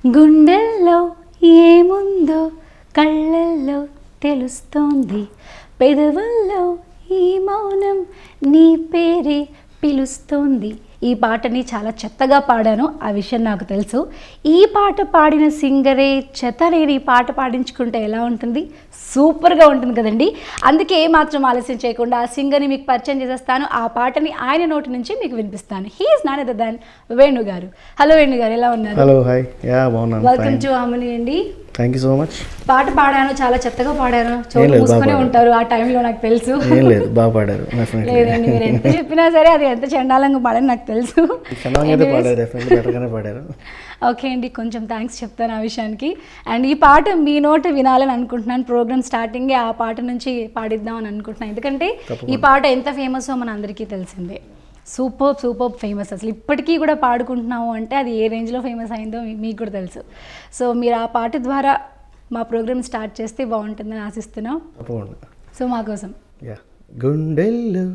గుండెల్లో ఏముందో కళ్ళల్లో తెలుస్తోంది, పెదవుల్లో ఈ మౌనం నీ పేరే పిలుస్తోంది. ఈ పాటని చాలా చెత్తగా పాడాను, ఆ విషయం నాకు తెలుసు. ఈ పాట పాడిన సింగరే చెత్త నేను ఈ పాట పాడించుకుంటే ఎలా ఉంటుంది? సూపర్గా ఉంటుంది కదండి. అందుకే ఏమాత్రం ఆలస్యం చేయకుండా ఆ సింగర్ని మీకు పరిచయం చేసేస్తాను. ఆ పాటని ఆయన నోటి నుంచి మీకు వినిపిస్తాను. He is none other than Venu garu. Hello Venu garu, ఎలా ఉన్నారు? హలో, హాయ్, యా బాగున్నాను. వెల్కమ్ టు హార్మనీ అండి. Thank you so much. పాట పాడాను, చాలా చెత్తగా పాడాను, చెవులు మూసుకొని ఉంటారు ఆ టైంలో నాకు తెలుసు. ఏం లేదు, బాగా పాడారు. లేదండి, మీరు ఎంత చెప్పినా సరే అది ఎంత చండాలంగా పాడని నాకు తెలుసు. ఓకే అండి, కొంచెం థ్యాంక్స్ చెప్తాను ఆ విషయానికి. అండ్ ఈ పాట మీ నోట వినాలని అనుకుంటున్నాను. ప్రోగ్రామ్ స్టార్టింగే ఆ పాట నుంచి పాడిద్దాం అని అనుకుంటున్నాను. ఎందుకంటే ఈ పాట ఎంత ఫేమసో మన అందరికీ తెలిసిందే. Super famous. అసలు ఇప్పటికీ కూడా పాడుకుంటున్నాము అంటే అది ఏ రేంజ్లో ఫేమస్ అయిందో మీకు కూడా తెలుసు. సో మీరు ఆ పాట ద్వారా మా ప్రోగ్రామ్ స్టార్ట్ చేస్తే బాగుంటుందని ఆశిస్తున్నాం. సో మా కోసం గుండెల్లో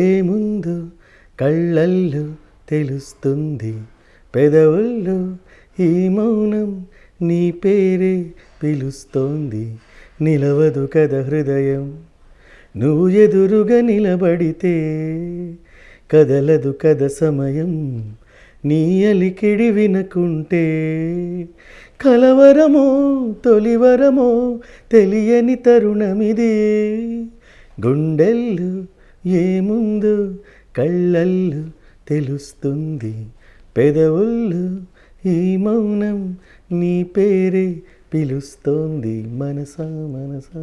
ఏముందో కళ్ళల్లో తెలుస్తుంది, పెదవుల్లో ఈ మౌనం నీ పేరే పిలుస్తోంది, నిలవదు కథ హృదయం నువ్వు ఎదురుగా నిలబడితే, కదలదు కథ సమయం నీ అలికిడి వినకుంటే, కలవరమో తొలివరమో తెలియని తరుణమిదే, గుండెల్లో ఏముందో కళ్ళల్లో తెలుస్తుంది, పెదవుల్లో ఈ మౌనం నీ పేరే పిలుస్తోంది, మనసా మనసా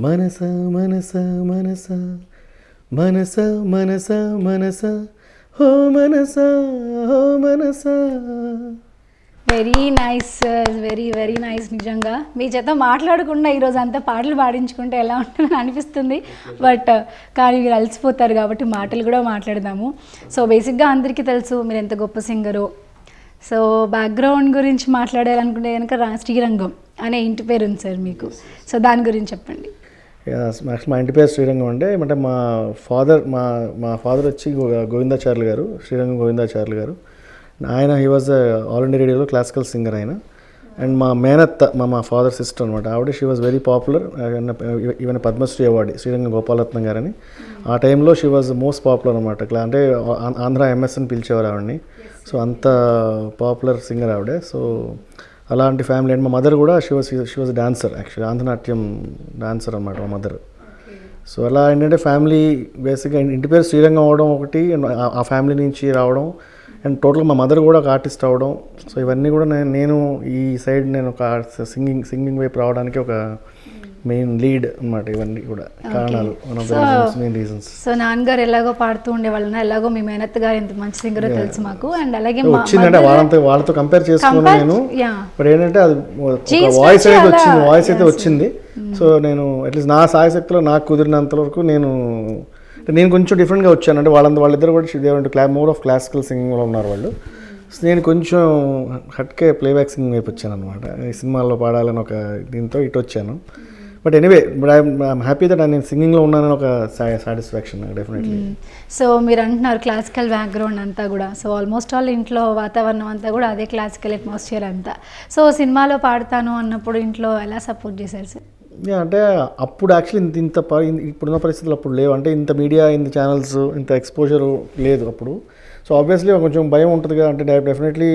మనసా మనసా మనసా మనసా మనసా మనసా హో మనసా హో మనసా. Very nice sir, very nice. నిజంగా మీ చేత మాట్లాడకుండా ఈరోజు అంతా పాటలు పాడించుకుంటే ఎలా ఉంటుందని అనిపిస్తుంది. బట్ కానీ మీరు అలసిపోతారు కాబట్టి మాటలు కూడా మాట్లాడదాము. సో బేసిక్గా అందరికీ తెలుసు మీరు ఎంత గొప్ప సింగరో. సో బ్యాక్గ్రౌండ్ గురించి మాట్లాడాలనుకుంటే కనుక శ్రీరంగం అనే ఇంటి పేరు ఉంది సార్ మీకు. సో దాని గురించి చెప్పండి. మా ఇంటి పేరు శ్రీరంగం అంటే మా ఫాదర్ వచ్చి గోవిందాచార్యులు గారు, శ్రీరంగం గోవిందాచార్యులు గారు. ఆయన హీ వాజ్ ఆల్ ఇండియా రేడియోలో క్లాసికల్ సింగర్ ఆయన. అండ్ మా మేనత్త మా ఫాదర్ సిస్టర్ అనమాట, ఆవిడ she was very popular, even Padmashri award Srirangam Gopalaratnam గారని. ఆ టైంలో షీ వాజ్ మోస్ట్ పాపులర్ అనమాట. అంటే ఆంధ్ర ఎంఎస్ అని పిలిచేవారు ఆవిడని. సో అంత పాపులర్ సింగర్ ఆవిడే. సో అలాంటి ఫ్యామిలీ. అండ్ మా మదర్ కూడా she was dancer, actually Andhra Natyam dancer అనమాట మా మదర్. సో అలా ఏంటంటే ఫ్యామిలీ బేసిక్గా ఇంటి పేరు శ్రీరంగం అవడం ఒకటి, ఆ ఫ్యామిలీ నుంచి రావడం, అండ్ టోటల్గా మా మదర్ కూడా ఒక ఆర్టిస్ట్ అవ్వడం. సో ఇవన్నీ కూడా నేను ఈ సైడ్ నేను ఒక సింగింగ్ వైపు రావడానికి ఒక మెయిన్ లీడ్ అనమాట. ఇవన్నీ కూడా కారణాలు, మెయిన్ రీజన్స్. సో నాన్నగారు ఎలాగో పాడుతూ ఉండేవాళ్ళన, ఎలాగో మీ మేనత్ గారు ఎంత మంచి సింగరో తెలుసు మాకు. అండ్ అలాగే వచ్చిందంటే వాళ్ళతో కంపేర్ చేసుకున్నాను నేను. బట్ ఏంటంటే అది వాయిస్ అయితే వచ్చింది. సో నేను అట్లీస్ట్ నా సాయశక్తిలో నాకు కుదిరినంత వరకు నేను కొంచెం డిఫరెంట్గా వచ్చాను. అంటే వాళ్ళిద్దరు కూడా మోర్ ఆఫ్ క్లాసికల్ సింగింగ్లో ఉన్నారు వాళ్ళు. సో నేను కొంచెం హట్కే ప్లేబ్యాక్ సింగింగ్ వైపు వచ్చాను అనమాట. ఈ సినిమాల్లో పాడాలని ఒక దీంతో ఇటు వచ్చాను. But anyway, I'm happy that నేను సింగింగ్లో ఉన్నానని ఒక సాటిస్ఫాక్షన్ డెఫినెట్లీ. సో మీరు అంటున్నారు క్లాసికల్ బ్యాక్గ్రౌండ్ అంతా కూడా. సో ఆల్మోస్ట్ ఆల్ ఇంట్లో వాతావరణం అంతా కూడా అదే క్లాసికల్ అట్మాస్ఫియర్ అంతా. సో సినిమాలో పాడతాను అన్నప్పుడు ఇంట్లో ఎలా సపోర్ట్ చేశారు సార్? అంటే అప్పుడు యాక్చువల్లీ ఇప్పుడున్న పరిస్థితులు అప్పుడు లేవు. అంటే ఇంత మీడియా, ఇంత ఛానల్స్, ఇంత ఎక్స్పోజర్ లేదు అప్పుడు. సో ఆబ్వియస్లీ కొంచెం భయం ఉంటుంది కదా. అంటే డెఫినెట్లీ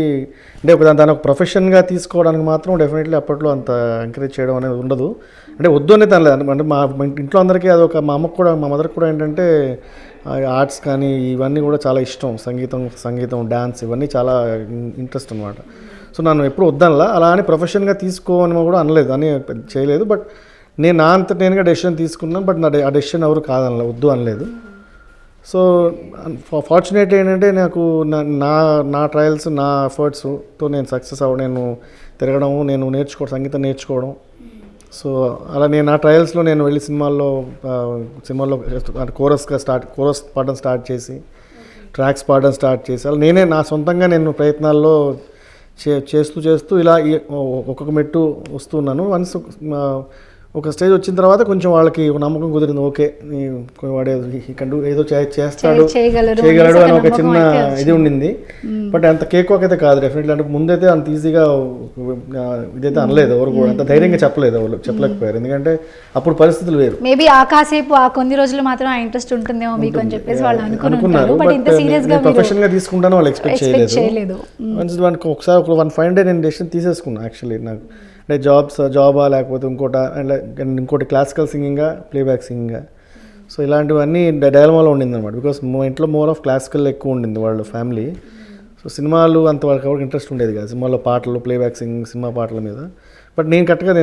అంటే దాని ఒక ప్రొఫెషన్గా తీసుకోవడానికి మాత్రం డెఫినెట్లీ అప్పట్లో అంత ఎంకరేజ్ చేయడం అనేది ఉండదు. అంటే వద్దు అనేది అనలేదు. అంటే మా ఇంట్లో అందరికీ అదొక, మా అమ్మకు కూడా మా మదర్కి కూడా ఏంటంటే ఆర్ట్స్ కానీ ఇవన్నీ కూడా చాలా ఇష్టం. సంగీతం డ్యాన్స్ ఇవన్నీ చాలా ఇంట్రెస్ట్ అనమాట. సో నన్ను ఎప్పుడు వద్దనలా, అలా అని ప్రొఫెషన్గా తీసుకోని కూడా అనలేదు, అని చేయలేదు. బట్ నేను నా అంత నేనుగా డెసిషన్ తీసుకున్నాను. బట్ ఆ డెసిషన్ ఎవరు కాదనలే, వద్దు అనలేదు. సో ఫార్చునేట్ ఏంటంటే నాకు నా ట్రయల్స్, నా ఎఫర్ట్స్తో నేను సక్సెస్ నేను తిరగడం, నేను సంగీతం నేర్చుకోవడం. సో అలా నేను నా ట్రయల్స్లో నేను వెళ్ళి సినిమాల్లో కోరస్ పాడడం స్టార్ట్ చేసి, ట్రాక్స్ పాడడం స్టార్ట్ చేసి, అలా నేనే నా సొంతంగా నేను ప్రయత్నాల్లో చేస్తూ ఇలా ఒక్కొక్క మెట్టు వస్తున్నాను. వన్స్ ఒక స్టేజ్ వచ్చిన తర్వాత కొంచెం వాళ్ళకి ఒక నమ్మకం కుదిరింది, ఓకే వాడు ఏదో చేస్తాడు చేయగలడు అని ఒక చిన్న ఇది ఉండింది. బట్ అంత కేక్ వాక్ అయితే కాదు డెఫినెట్లీ. అంటే ముందైతే అంత ఈజీగా ఇదైతే అనలేదు, ఎవరు కూడా అంత ధైర్యంగా చెప్పలేదు, ఎవరు చెప్పలేకపోయారు. ఎందుకంటే అప్పుడు పరిస్థితులు వేరు. మేబీ ఆ కాసేపు ఆ కొన్ని రోజులు మాత్రం ఆ ఇంట్రెస్ట్ ఉంటుందేమో మీకు అని చెప్పేసి వాళ్ళు అనుకున్నారు. బట్ ఇంత సీరియస్ గా ప్రొఫెషనల్ గా తీసుకుంటాను వాళ్ళు ఎక్స్పెక్ట్ చేయలేదు. ఒకసారి ఒక 1 day నేను డెసిషన్ తీసేసుకున్నాను యాక్చువల్లీ. నాకు అంటే జాబా లేకపోతే ఇంకోటి క్లాసికల్ సింగింగా ప్లేబ్యాక్ సింగింగా. సో ఇలాంటివన్నీ డైలమాలో ఉండింది అనమాట. బికాస్ మా ఇంట్లో మోర్ ఆఫ్ క్లాసికల్ ఎక్కువ ఉండింది వాళ్ళ ఫ్యామిలీ. సో సినిమాలు అంతవరకు ఎవరికి ఇంట్రెస్ట్ ఉండేది కాదు, సినిమాలో పాటలు ప్లేబ్యాక్ సింగింగ్ సినిమా పాటల మీద. బట్ నేను కరెక్ట్గా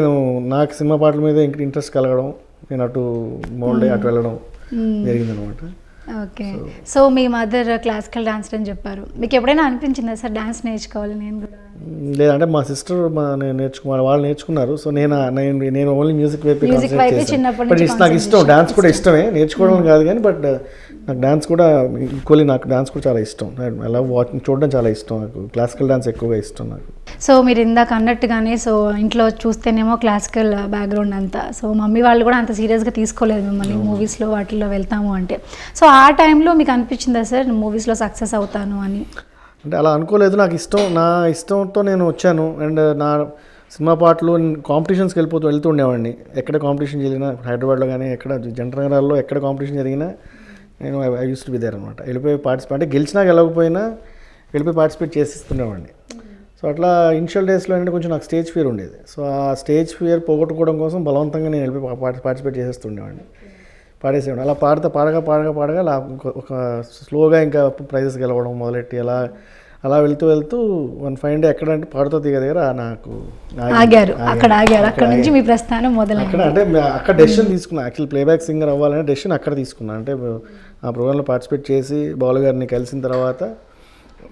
నాకు సినిమా పాటల మీద ఇంట్రెస్ట్ కలగడం, నేను అటు మోల్డ్ అటు వెళ్ళడం జరిగిందనమాట. ఓకే. సో మీ మదర్ క్లాసికల్ డాన్సర్ అని చెప్పారు, మీకు ఎప్పుడైనా అనిపించిందా సార్ డాన్స్ నేర్చుకోవాలి నేను కూడా? లేదంటే మా సిస్టర్ వాళ్ళు నేర్చుకున్నారు. సో నేను ఓన్లీ మ్యూజిక్ వైపు నాకు ఇష్టం, డాన్స్ కూడా ఇష్టమే, నేర్చుకోవడం కాదు కానీ. బట్ నాకు డాన్స్ కూడా ఈక్వల్లీ, నాకు డాన్స్ కూడా చాలా ఇష్టం. అలా చూడడం చాలా ఇష్టం నాకు, క్లాసికల్ డాన్స్ ఎక్కువగా ఇష్టం నాకు. సో మీరు ఇందాక అన్నట్టుగానే సో ఇంట్లో చూస్తేనేమో క్లాసికల్ బ్యాక్గ్రౌండ్ అంతా, సో మమ్మీ వాళ్ళు కూడా అంత సీరియస్గా తీసుకోలేదు మిమ్మల్ని మూవీస్లో వాటిల్లో వెళ్తాము అంటే. సో ఆ టైంలో మీకు అనిపించిందా సార్ మూవీస్లో సక్సెస్ అవుతాను అని? అంటే అలా అనుకోలేదు, నాకు ఇష్టం, నా ఇష్టంతో నేను వచ్చాను. అండ్ నా సినిమా పాటలు కాంపిటీషన్స్కి వెళ్తూ ఉండేవాడిని. ఎక్కడ కాంపిటీషన్ జరిగినా, హైదరాబాద్లో కానీ ఎక్కడ జంటర్ నగరాల్లో ఎక్కడ కాంపిటీషన్ జరిగినా నేను I use to be there అనమాట. వెళ్ళిపోయి పార్టిసిపేట్, అంటే గెలిచినా గెలవకపోయినా వెళ్ళిపోయి పార్టిసిపేట్ చేసిస్తుండేవాడిని. సో అట్లా ఇనిషియల్ డేస్లో ఏంటంటే కొంచెం నాకు స్టేజ్ ఫియర్ ఉండేది. సో ఆ స్టేజ్ ఫియర్ పోగొట్టుకోవడం కోసం బలవంతంగా నేను వెళ్ళిపోయి పార్టిసిపేట్ చేసేస్తుండేవాడిని, పాడేసేవాడిని. అలా పాడగా ఒక స్లోగా ఇంకా ప్రైజెస్ గెలవడం మొదలెట్టి అలా వెళ్తూ 1 fine day ఎక్కడంటే పాడుతో దిగ దగ్గర నాకు ఆగారు. అక్కడ నుంచి మీ ప్రస్థానం మొదలైంది. అక్కడ డెసిషన్ తీసుకున్నా. యాక్చువల్లీ ప్లేబ్యాక్ సింగర్ అవ్వాలనే డెసిషన్ అక్కడ తీసుకున్నా. అంటే ఆ ప్రోగ్రాంలో పార్టిసిపేట్ చేసి బాలు గారిని కలిసిన తర్వాత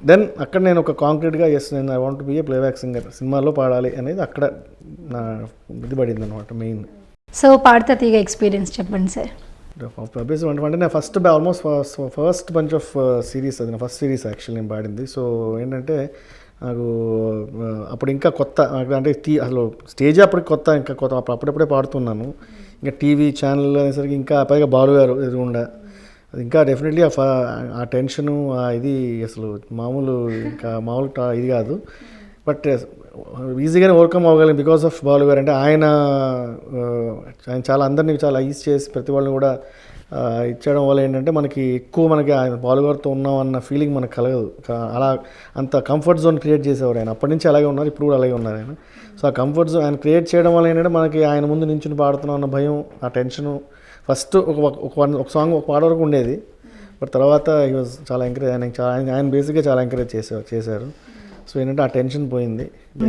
దెన్ అక్కడ నేను ఒక కాంక్రీట్గా నేను I want be A playback singer, సినిమాలో పాడాలి అనేది అక్కడ నా ఇది పడింది అనమాట మెయిన్. సో పాడుతా తీగ ఎక్స్పీరియన్స్ చెప్పండి సార్. అంటే నా ఫస్ట్ బంచ్ ఆఫ్ సిరీస్, అది నా ఫస్ట్ సిరీస్ యాక్చువల్లీ నేను పాడింది. సో ఏంటంటే నాకు అప్పుడు ఇంకా కొత్త, అంటే అసలు స్టేజ్ అప్పటికి కొత్త అప్పుడప్పుడే పాడుతున్నాను. ఇంకా టీవీ ఛానల్ అనేసరికి ఇంకా పైగా బాలు గారు ఎదురుగుండా, అది ఇంకా డెఫినెట్లీ ఆ టెన్షను ఇది అసలు మామూలు ఇది కాదు. బట్ ఈజీగానే ఓవర్కమ్ అవ్వగలిగింది బికాస్ ఆఫ్ బాలు గారు. అంటే ఆయన చాలా అందరినీ చాలా ఈజీ చేసి ప్రతి వాళ్ళని కూడా ఇచ్చడం వల్ల ఏంటంటే మనకి ఆయన బాలు గారితో ఉన్నాం అన్న ఫీలింగ్ మనకు కలగదు. అలా అంత కంఫర్ట్ జోన్ క్రియేట్ చేసేవారు ఆయన. అప్పటి నుంచి అలాగే ఉన్నారు, ఇప్పుడు కూడా అలాగే ఉన్నారు ఆయన. సో ఆ కంఫర్ట్ జోన్ ఆయన క్రియేట్ చేయడం వల్ల ఏంటంటే మనకి ఆయన ముందు నించుని పాడుతున్నాం అన్న భయం, ఆ టెన్షను ఫస్ట్ ఒక సాంగ్ ఒక పాట వరకు ఉండేది. బట్ తర్వాత ఈ వాజ్ చాలా ఎంకరేజ్, ఆయన బేసిక్గా చాలా ఎంకరేజ్ చేశారు. సో ఏంటంటే ఆ టెన్షన్ పోయింది.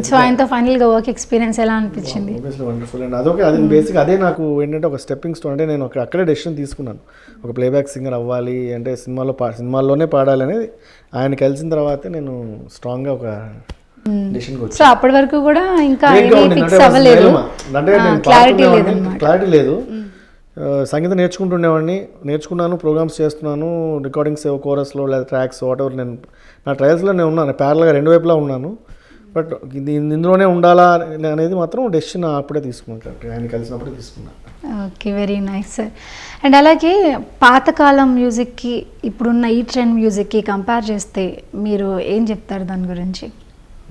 సో ఆయనతో ఫైనల్గా వర్క్ ఎక్స్పీరియన్స్ ఎలా అనిపించింది? వండర్ఫుల్ అండి. అది బేసిక్ అదే నాకు ఏంటంటే ఒక స్టెప్పింగ్ స్టోన్. అంటే నేను అక్కడే డెసిషన్ తీసుకున్నాను, ఒక ప్లేబ్యాక్ సింగర్ అవ్వాలి అంటే సినిమాల్లోనే పాడాలి అనేది ఆయన కలిసిన తర్వాతే నేను స్ట్రాంగ్గా ఒక డెసిషన్కి వచ్చాను. సో అప్పటి వరకు కూడా ఇంకా క్లారిటీ లేదు. సంగీతం నేర్చుకున్నాను, ప్రోగ్రామ్స్ చేస్తున్నాను, రికార్డింగ్స్ కోరస్లో లేదా ట్రాక్స్ వాటెవర్. నా ట్రయల్స్లో నేను ఉన్నాను, ప్యారల్గా 2 వైపులా ఉన్నాను. బట్ ఇందులోనే ఉండాలా అనేది మాత్రం డెసిషన్ అప్పుడే తీసుకున్నాను, ఆయన కలిసినప్పుడే తీసుకున్నాను. Okay, very nice sir. And అలాగే పాతకాలం మ్యూజిక్కి ఇప్పుడున్న ఈ ట్రెండ్ మ్యూజిక్కి కంపేర్ చేస్తే మీరు ఏం చెప్తారు దాని గురించి?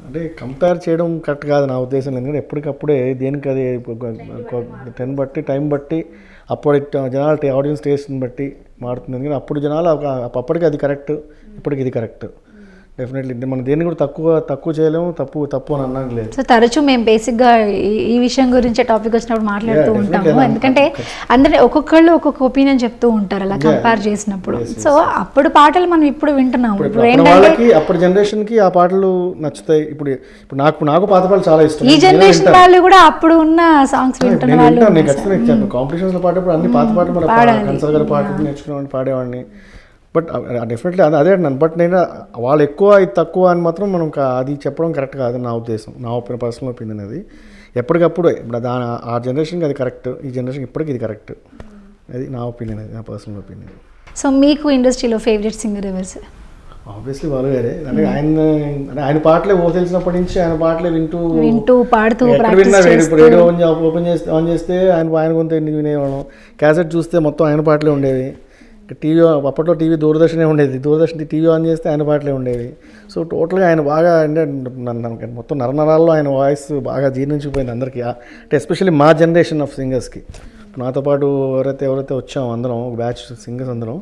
అంటే కంపేర్ చేయడం కరెక్ట్ కాదు నా ఉద్దేశం. ఎందుకంటే ఎప్పటికప్పుడే దేనికి అది టైం బట్టి అప్పుడు జనాలు ఆడియన్స్ టేస్ట్ని బట్టి మారుతుంది. ఎందుకంటే అప్పుడు జనాలు అప్పటికి అది కరెక్ట్, ఇప్పటికి ఇది కరెక్ట్. డెఫినెట్లీ మనం దేన్ని కూడా తక్కువ చేయలేము, తప్పు అని అన్నది లేదు. సో తరచూ మేము బేసిక్గా ఈ విషయం గురించి టాపిక్ వచ్చినప్పుడు మాట్లాడుతూ ఉంటాము. ఎందుకంటే అందరూ ఒక్కొక్కళ్ళు ఒక్కొక్క ఒపీనియన్ చెప్తూ ఉంటారు అలా కంపేర్ చేసినప్పుడు. సో అప్పుడు పాటలు మనం ఇప్పుడు వింటున్నాము. వాళ్ళకి అప్పుడు జనరేషన్కి ఆ పాటలు నచ్చుతాయి. ఇప్పుడు నాకు పాత పాటలు చాలా ఇష్టం. ఈ జనరేషన్ వాళ్ళు కూడా అప్పుడు ఉన్న సాంగ్స్ వింటున్న వాళ్ళు. కాంపిటీషన్స్లో పాడేప్పుడు అన్ని పాత పాటలు మన కన్సల్ గారి పాటలు నేర్చుకునేవాడిని, పాడేవాడిని. బట్ డెఫినెట్లీ అదే అంటున్నాను. బట్ నేను వాళ్ళు ఎక్కువ ఇది తక్కువ అని మాత్రం మనం అది చెప్పడం కరెక్ట్ కాదు నా ఉద్దేశం, నా పర్సనల్ ఒపీనియన్. అది ఎప్పటికప్పుడు ఇప్పుడు ఆ జనరేషన్కి అది కరెక్ట్, ఈ జనరేషన్ ఇప్పటికి ఇది కరెక్ట్. అది నా ఒపీనియన్, అది నా పర్సనల్ ఒపీనియన్. సో మీకు ఇండస్ట్రీలో ఫేవరెట్ సింగర్ ఎవరు సార్? ఆబ్వియస్లీ బాలు గారే. అంటే ఆయన పాటలే తెలిసినప్పటి నుంచి ఆయన పాటలే వింటూ పాడుతూ రేడియో ఓపెన్ చేస్తే ఆన్ చేస్తే ఆయన కొంత వినేవాళ్ళం. క్యాసెట్ చూస్తే మొత్తం ఆయన పాటలే ఉండేవి. టీవీ అప్పట్లో టీవీ దూరదర్శనే ఉండేది, దూరదర్శన్ టీవీ ఆన్ చేస్తే ఆయన పాటలే ఉండేవి. సో టోటల్గా ఆయన బాగా అంటే మొత్తం నరనరాల్లో ఆయన వాయిస్ బాగా జీర్ణించిపోయింది అందరికీ. అంటే ఎస్పెషల్లీ మా జనరేషన్ ఆఫ్ సింగర్స్కి. నాతో పాటు ఎవరైతే వచ్చామో అందరం ఒక బ్యాచ్ సింగర్స్ అందరం,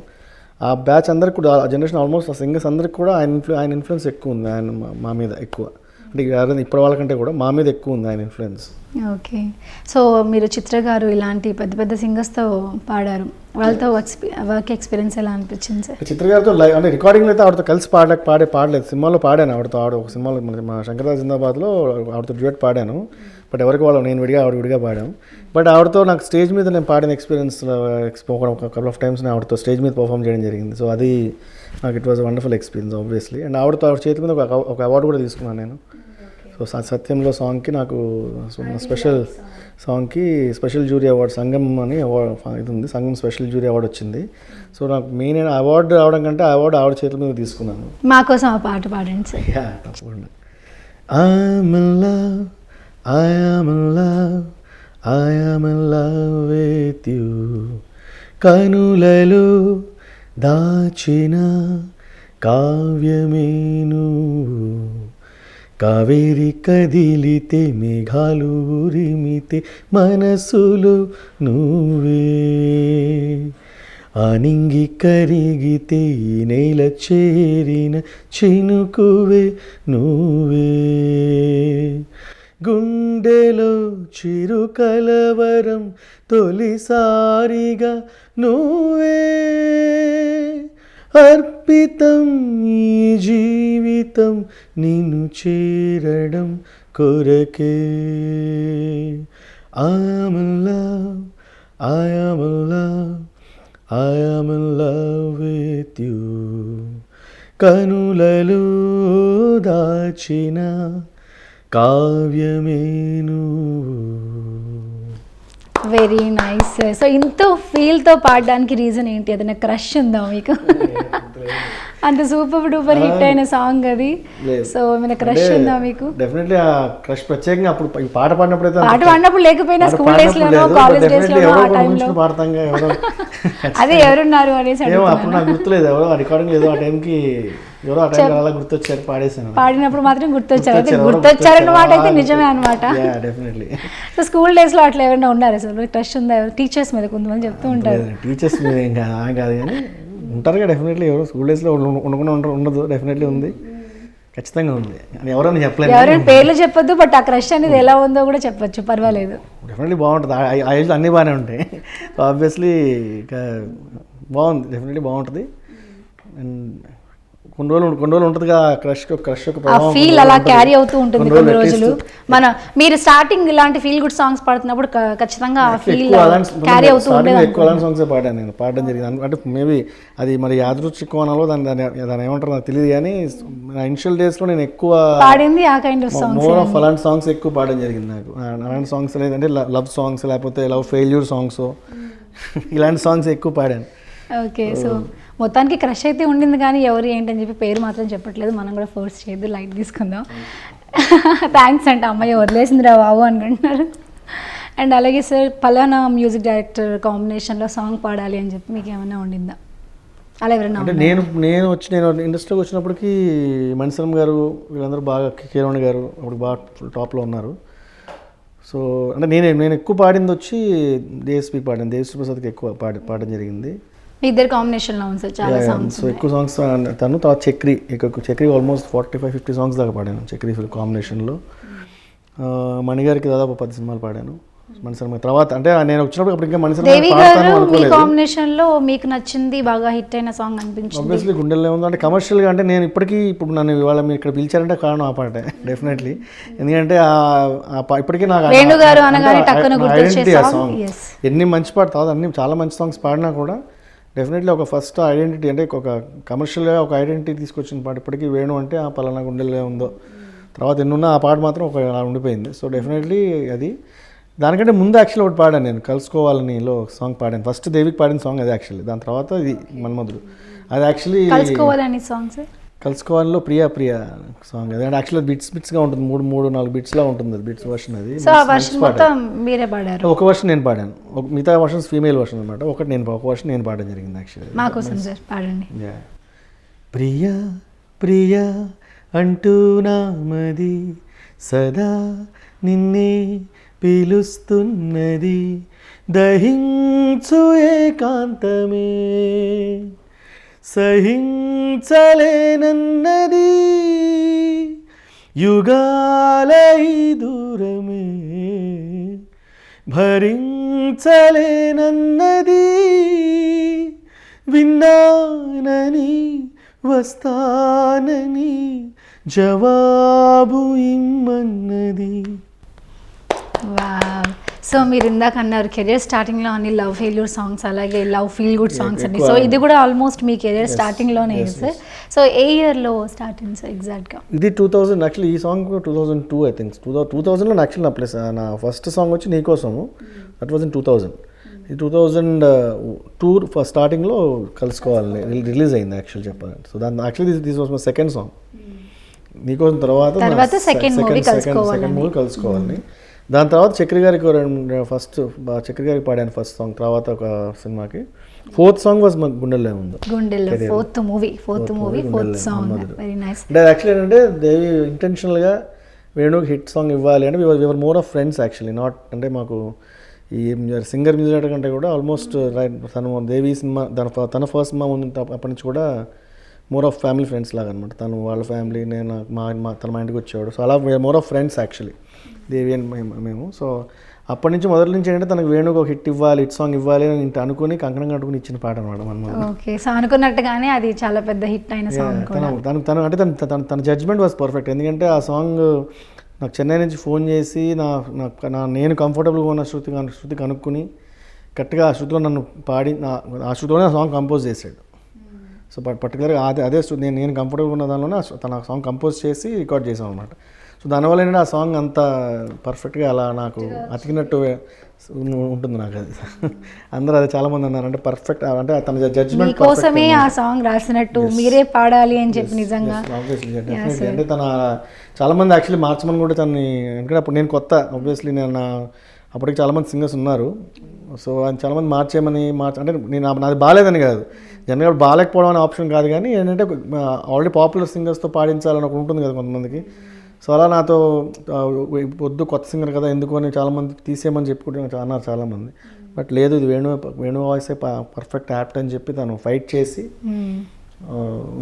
ఆ బ్యాచ్ అందరికి కూడా ఆ జనరేషన్ ఆల్మోస్ట్ ఆ సింగర్స్ అందరికి కూడా ఆయన ఇన్ఫ్లుయెన్స్ ఎక్కువ ఉంది. ఆయన మా మీద ఎక్కువ అంటే ఇప్పుడు వాళ్ళకంటే కూడా మా మీద ఎక్కువ ఉంది ఆయన ఇన్ఫ్లుయెన్స్. ఓకే. సో మీరు చిత్ర గారు ఇలాంటి పెద్ద పెద్ద సింగర్స్తో పాడారు, వాళ్ళతో వర్క్ ఎక్స్పీరియన్స్ ఎలా అనిపించింది సార్? చిత్ర గారితో అంటే రికార్డింగ్లో అయితే ఆవిడతో కలిసి పాడలేదు. సినిమాలో పాడాను ఆవిడతో. ఒక సినిమాలో మా శంకర్దాస్ జిందాబాద్లో ఆవిడతో డ్యూయట్ పాడాను. బట్ ఎవరికి వాళ్ళు నేను ఆవిడ విడిగా పాడాను. బట్ ఆవిడతో నాకు స్టేజ్ మీద నేను పాడిన ఎక్స్పీరియన్స్ ఒక కపుల్ ఆఫ్ టైమ్స్ నేను ఆవిడతో స్టేజ్ మీద పర్ఫామ్ చేయడం జరిగింది. సో అది నాకు it was wonderful experience obviously. And ఆవిడ చేతి మీద ఒక అవార్డు కూడా తీసుకున్నాను నేను. సో సత్యంలో సాంగ్కి నాకు స్పెషల్ సాంగ్కి స్పెషల్ జ్యూరీ అవార్డు సంగం అని ఇది ఉంది, సంగం స్పెషల్ జ్యూరీ అవార్డు వచ్చింది. సో నాకు మెయిన్ అవార్డు రావడం కంటే ఆ అవార్డు ఆవిడ చేతుల మీద తీసుకున్నాను. మా కోసం ఆ పాట పాడండి సార్. తప్పకుండా. I'm in love, I am in love, I am in love with you. కనులలో దాచిన కావ్యమే నువ్వు, కావేరి కదిలితే మేఘాలు ఉరిమితే మనసులో నువ్వే, ఆనింగి కరిగితే ఈ నేల చేరిన చినుకువే నువ్వే, గుండెలో చిరుకలవరం తొలిసారిగా నువ్వే, అర్పితం ఈ జీవితం నిన్ను చేరడం కొరకే. I am in love, I am in love, I am in love with you. కనులలో దాచిన కావ్యమే నువ్వు. Very nice. సో ఇంత ఫీల్తో పాడడానికి రీజన్ ఏంటి? ఏదైనా క్రష్ ఉందా మీకు? అంత సూపర్ డూపర్ హిట్ అయిన సాంగ్ అది. సో ఏమైనా క్రష్ ఉందా మీకు? డెఫినెట్లీ ఆ క్రష్ ప్రత్యేకంగా అప్పుడు పాట పాడినప్పుడు అయితే పాట పాడినప్పుడు లేకపోయినా స్కూల్ డేస్ లోనో కాలేజ్ డేస్ లోనో ఆ టైంలో పాడతాంగా ఎవరో అదే ఎవరున్నారు అనేసి అప్పుడు నాకు గుర్తులేదు. ఎవరో ఆ రికార్డింగ్ ఏదో ఆ టైంకి ఎవరో ఆ టైంలో అలా గుర్తొచ్చారు, పాడేసాను. పాడినప్పుడు మాత్రం గుర్తొచ్చారు. అయితే గుర్తొచ్చారన్నమాట అయితే నిజమే అనమాట. డెఫినెట్లీ. సో స్కూల్ డేస్ లో అట్లా ఎవరైనా ఉన్నారు అసలు క్రష్ ఉందా? టీచర్స్ మీద కొంతమంది చెప్తూ ఉంటారు. టీచర్స్ మీద ఏం కాదు కానీ ఉంటారుగా డెఫినెట్లీ. ఎవరో స్కూల్ డేస్లో ఉండకుండా ఉండదు, డెఫినెట్లీ ఉంది, ఖచ్చితంగా ఉంది. ఎవరైనా చెప్పలేదు, ఎవరైనా పేర్లు చెప్పొద్దు, బట్ ఆ క్రష్ అనేది ఎలా ఉందో కూడా చెప్పొచ్చు, పర్వాలేదు. డెఫినెట్లీ బాగుంటుంది. ఆ ఏజ్లో అన్నీ బాగానే ఉంటాయి. సో ఆబ్వియస్లీ బాగుంది, డెఫినెట్లీ బాగుంటుంది. అండ్ కొన్ని రోజులు ఉంటుందిగా క్రష్ ఫీల్ అలా క్యారీ అవుతూ ఉంటుంది కొన్ని రోజులు. మీరు స్టార్టింగ్ ఇలాంటి ఫీల్ గుడ్ సాంగ్స్ పాడుతున్నప్పుడు ఖచ్చితంగా ఆ ఫీల్ క్యారీ అవుతూ ఉండేది. ఎక్కువ అలాంటి సాంగ్సే పాడాను నేను, పాడడం జరిగింది. అంటే మేబీ అది మరి యాదృచ్ఛికోణంలో దాని ఏమంటారు నాకు తెలియదు కానీ ఇనిషియల్ డేస్లో నేను ఎక్కువ పాడింది ఆ kind of songs, more of అలాంటి సాంగ్స్ ఎక్కువ పాడడం జరిగింది నాకు. అలాంటి సాంగ్స్ లేదంటే లవ్ సాంగ్స్, లేకపోతే లవ్ ఫెయిల్యూర్ సాంగ్స్, ఇలాంటి సాంగ్స్ ఎక్కువ పాడాను. ఓకే. సో మొత్తానికి క్రష్ అయితే ఉండింది కానీ ఎవరు ఏంటని చెప్పి పేరు మాత్రం చెప్పట్లేదు. మనం కూడా ఫోర్స్ చేయద్దు, లైట్ తీసుకుందాం. థ్యాంక్స్ అంటే అమ్మాయి వదిలేసింది రా బాబు అనుకుంటున్నారు. అండ్ అలాగే సార్ పలానా మ్యూజిక్ డైరెక్టర్ కాంబినేషన్లో సాంగ్ పాడాలి అని చెప్పి మీకు ఏమైనా ఉండిందా? అలా ఎవరైనా అంటే నేను ఇండస్ట్రీకి వచ్చినప్పటికీ మణిశర్మ గారు వీళ్ళందరూ బాగా, కీరవాణి గారు అప్పుడు బాగా టాప్లో ఉన్నారు. సో అంటే నేను ఎక్కువ పాడింది వచ్చి దేవిశ్రీ పాడాను, దేవిశ్రీ ప్రసాద్కి ఎక్కువ పాడడం జరిగింది. ఇద్దరు కాంబినేషన్లో ఉంది సార్ చాలా సాంగ్స్. సో ఎక్కువ సాంగ్స్ తను, తర్వాత చక్రి ఆల్మోస్ట్ 45-50 సాంగ్స్ దాకా పాడాను చక్రి కాంబినేషన్లో. మణిగారికి దాదాపు 10 సినిమాలు పాడాను. మణిశర్మ తర్వాత అంటే నేను వచ్చినప్పుడు అప్పుడు ఇంకా మణిశర్మ కాంబినేషన్లో మీకు నచ్చింది బాగా హిట్ అయిన సాంగ్ అనిపించింది? ఆబ్వియస్లీ గుండెల్లో ఉంది. అంటే కమర్షియల్గా అంటే నేను ఇప్పుడు నన్ను ఇవాళ మీరు ఇక్కడ పిలిచారంటే కారణం ఆ పాటే డెఫినెట్లీ. ఎందుకంటే ఇప్పటికీ నాకు ఐడెంటిటీ ఆ సాంగ్. ఎన్ని మంచి పాట తర్వాత అన్ని చాలా మంచి సాంగ్స్ పాడినా కూడా డెఫినెట్లీ ఒక ఫస్ట్ ఐడెంటిటీ అంటే ఒక కమర్షియల్గా ఒక ఐడెంటిటీ తీసుకొచ్చిన పాట ఇప్పటికీ వేణు అంటే ఆ పలానా గుండెల్లో ఉందో. తర్వాత ఎన్నున్నా ఆ పాట మాత్రం ఒక అలా ఉండిపోయింది. సో డెఫినెట్లీ అది. దానికంటే ముందు యాక్చువల్లీ ఒకటి పాడాను నేను, కలుసుకోవాలనిలో సాంగ్ పాడాను. ఫస్ట్ దేవికి పాడిన సాంగ్ అది యాక్చువల్లీ. దాని తర్వాత ఇది మన్మధుడు. అది యాక్చువల్లీ కలుసుకోవాలని సాంగ్స్ కలుసుకోవాలలో ప్రియా ప్రియా సాంగ్ అది అంటే యాక్చువల్గా బిట్స్గా ఉంటుంది, 3-4 బిట్స్లా ఉంటుంది అది, బిట్స్ వర్షన్ అది. సో ఆ వర్షన్ మొత్తం మీరే పాడారు? ఒక వర్షన్ నేను పాడాను, మిగతా వర్షన్స్ ఫీమేల్ వర్షన్ అనమాట. ఒక వర్షన్ నేను పాడడం జరిగింది యాక్చువల్లీ. మా కోసం సార్ పాడండి. ప్రియా ప్రియా అంటూ నామది సదా నిన్నే పిలుస్తున్నది, దహించు ఏకాంతమే సహించలేనన్నది, యుగాల ఈ దూరమే భరించలేనన్నది, విన్నానని వస్తానని జవాబు ఇమ్మన్నది. వావ్. సో మీరు ఇందాక అన్నారు కెరియర్ స్టార్టింగ్లో అన్ని లవ్ ఫెయిల్యూర్ సాంగ్స్, అలాగే లవ్ ఫీల్ గుడ్ సాంగ్స్ అండి. సో ఇది కూడా ఆల్మోస్ట్ మీ కెరియర్ స్టార్టింగ్లోనే సార్. సో ఏ ఇయర్లో స్టార్ట్ అయింది సార్ ఎగ్జాక్ట్గా? ఇది 2000 యాక్చువల్లీ, ఈ సాంగ్ 2002 ఐ థింక్. 2000లో యాక్చువల్లీ నా ప్లేస్ నా ఫస్ట్ సాంగ్ వచ్చి నీకోసము, దట్ వాజ్ ఇన్ 2000. ఈ 2002 ఫస్ట్ స్టార్టింగ్లో కలుసుకోవాలని రిలీజ్ అయింది యాక్చువల్ చెప్పాలంటే. సో దాని actually this was my second song. నీకోసం తర్వాత సెకండ్ మూవీ కలుసుకోవాలని. దాని తర్వాత చక్రి గారికి ఫస్ట్ చక్రి గారికి పాడాను ఫస్ట్ సాంగ్, తర్వాత ఒక సినిమాకి. ఫోర్త్ సాంగ్ వాజ్ మా గుండెల్లో ఉంది, fourth movie fourth song. Very nice. అంటే యాక్చువల్లీ ఏంటంటే దేవి ఇంటెన్షనల్గా వేణుకి హిట్ సాంగ్ ఇవ్వాలి అంటే we're more of friends actually, not అంటే మాకు ఈ సింగర్ మ్యూజిక్ డైరెక్టర్ కంటే కూడా ఆల్మోస్ట్ తను దేవి సినిమా తన ఫస్ట్ సినిమా ముందు అప్పటి నుంచి కూడా మోర్ ఆఫ్ ఫ్యామిలీ ఫ్రెండ్స్ లాగా అనమాట. తను వాళ్ళ ఫ్యామిలీ, నేను తన మా ఇంటికి వచ్చేవాడు. సో అలా more of friends actually Devi and మేము. సో అప్పటి నుంచి మొదటి నుంచి ఏంటంటే తనకు వేణుకు ఒక హిట్ ఇవ్వాలి, హిట్ సాంగ్ ఇవ్వాలి అని అనుకుని కంకణం కట్టుకుని ఇచ్చిన పాట అనమాట మనం. ఓకే. సో అనుకున్నట్టుగానే అది చాలా పెద్ద హిట్ అయిన సాంగ్. తను అంటే తన జడ్జ్మెంట్ వాజ్ పర్ఫెక్ట్. ఎందుకంటే ఆ సాంగ్ నాకు చెన్నై నుంచి ఫోన్ చేసి నేను కంఫర్టబుల్గా ఉన్న శృతి కనుక్కుని కరెక్ట్గా ఆ శృతిలో నన్ను పాడి ఆ శృతిలోనే ఆ సాంగ్ కంపోజ్ చేశాడు. సో పర్టికులర్గా అదే నేను కంఫర్టబుల్ ఉన్న దానిలోనే తన సాంగ్ కంపోజ్ చేసి రికార్డ్ చేసాం అనమాట. సో దానివల్ల ఏంటంటే ఆ సాంగ్ అంత పర్ఫెక్ట్గా అలా నాకు అతికినట్టు ఉంటుంది నాకు. అది అందరూ అది చాలామంది అన్నారు, అంటే పర్ఫెక్ట్ అంటే తన జడ్జ్మెంట్ కోసమే ఆ సాంగ్ రాసినట్టు మీరే పాడాలి అని చెప్పి. నిజంగా అంటే తన చాలామంది యాక్చువల్లీ మార్చమని కూడా తనని, ఎందుకంటే అప్పుడు నేను కొత్త, ఆబ్వియస్లీ నేను అప్పటికి చాలామంది సింగర్స్ ఉన్నారు. సో ఆయన చాలామంది మార్చేయమని అంటే నేను నాది బాగాలేదని కాదు, జనరల్గా బాగాలేకపోవడం అనే ఆప్షన్ కాదు, కానీ ఏంటంటే ఆల్రెడీ పాపులర్ సింగర్స్తో పాడించాలని ఒకటి ఉంటుంది కదా కొంతమందికి. సో అలా నాతో వద్దు కొత్త సింగర్ కదా ఎందుకు అని చాలామంది తీసేయమని చెప్పుకుంటే అన్నారు చాలామంది. బట్ లేదు, ఇది వేణు వాయిసే పర్ఫెక్ట్ యాప్ట్ అని చెప్పి తను ఫైట్ చేసి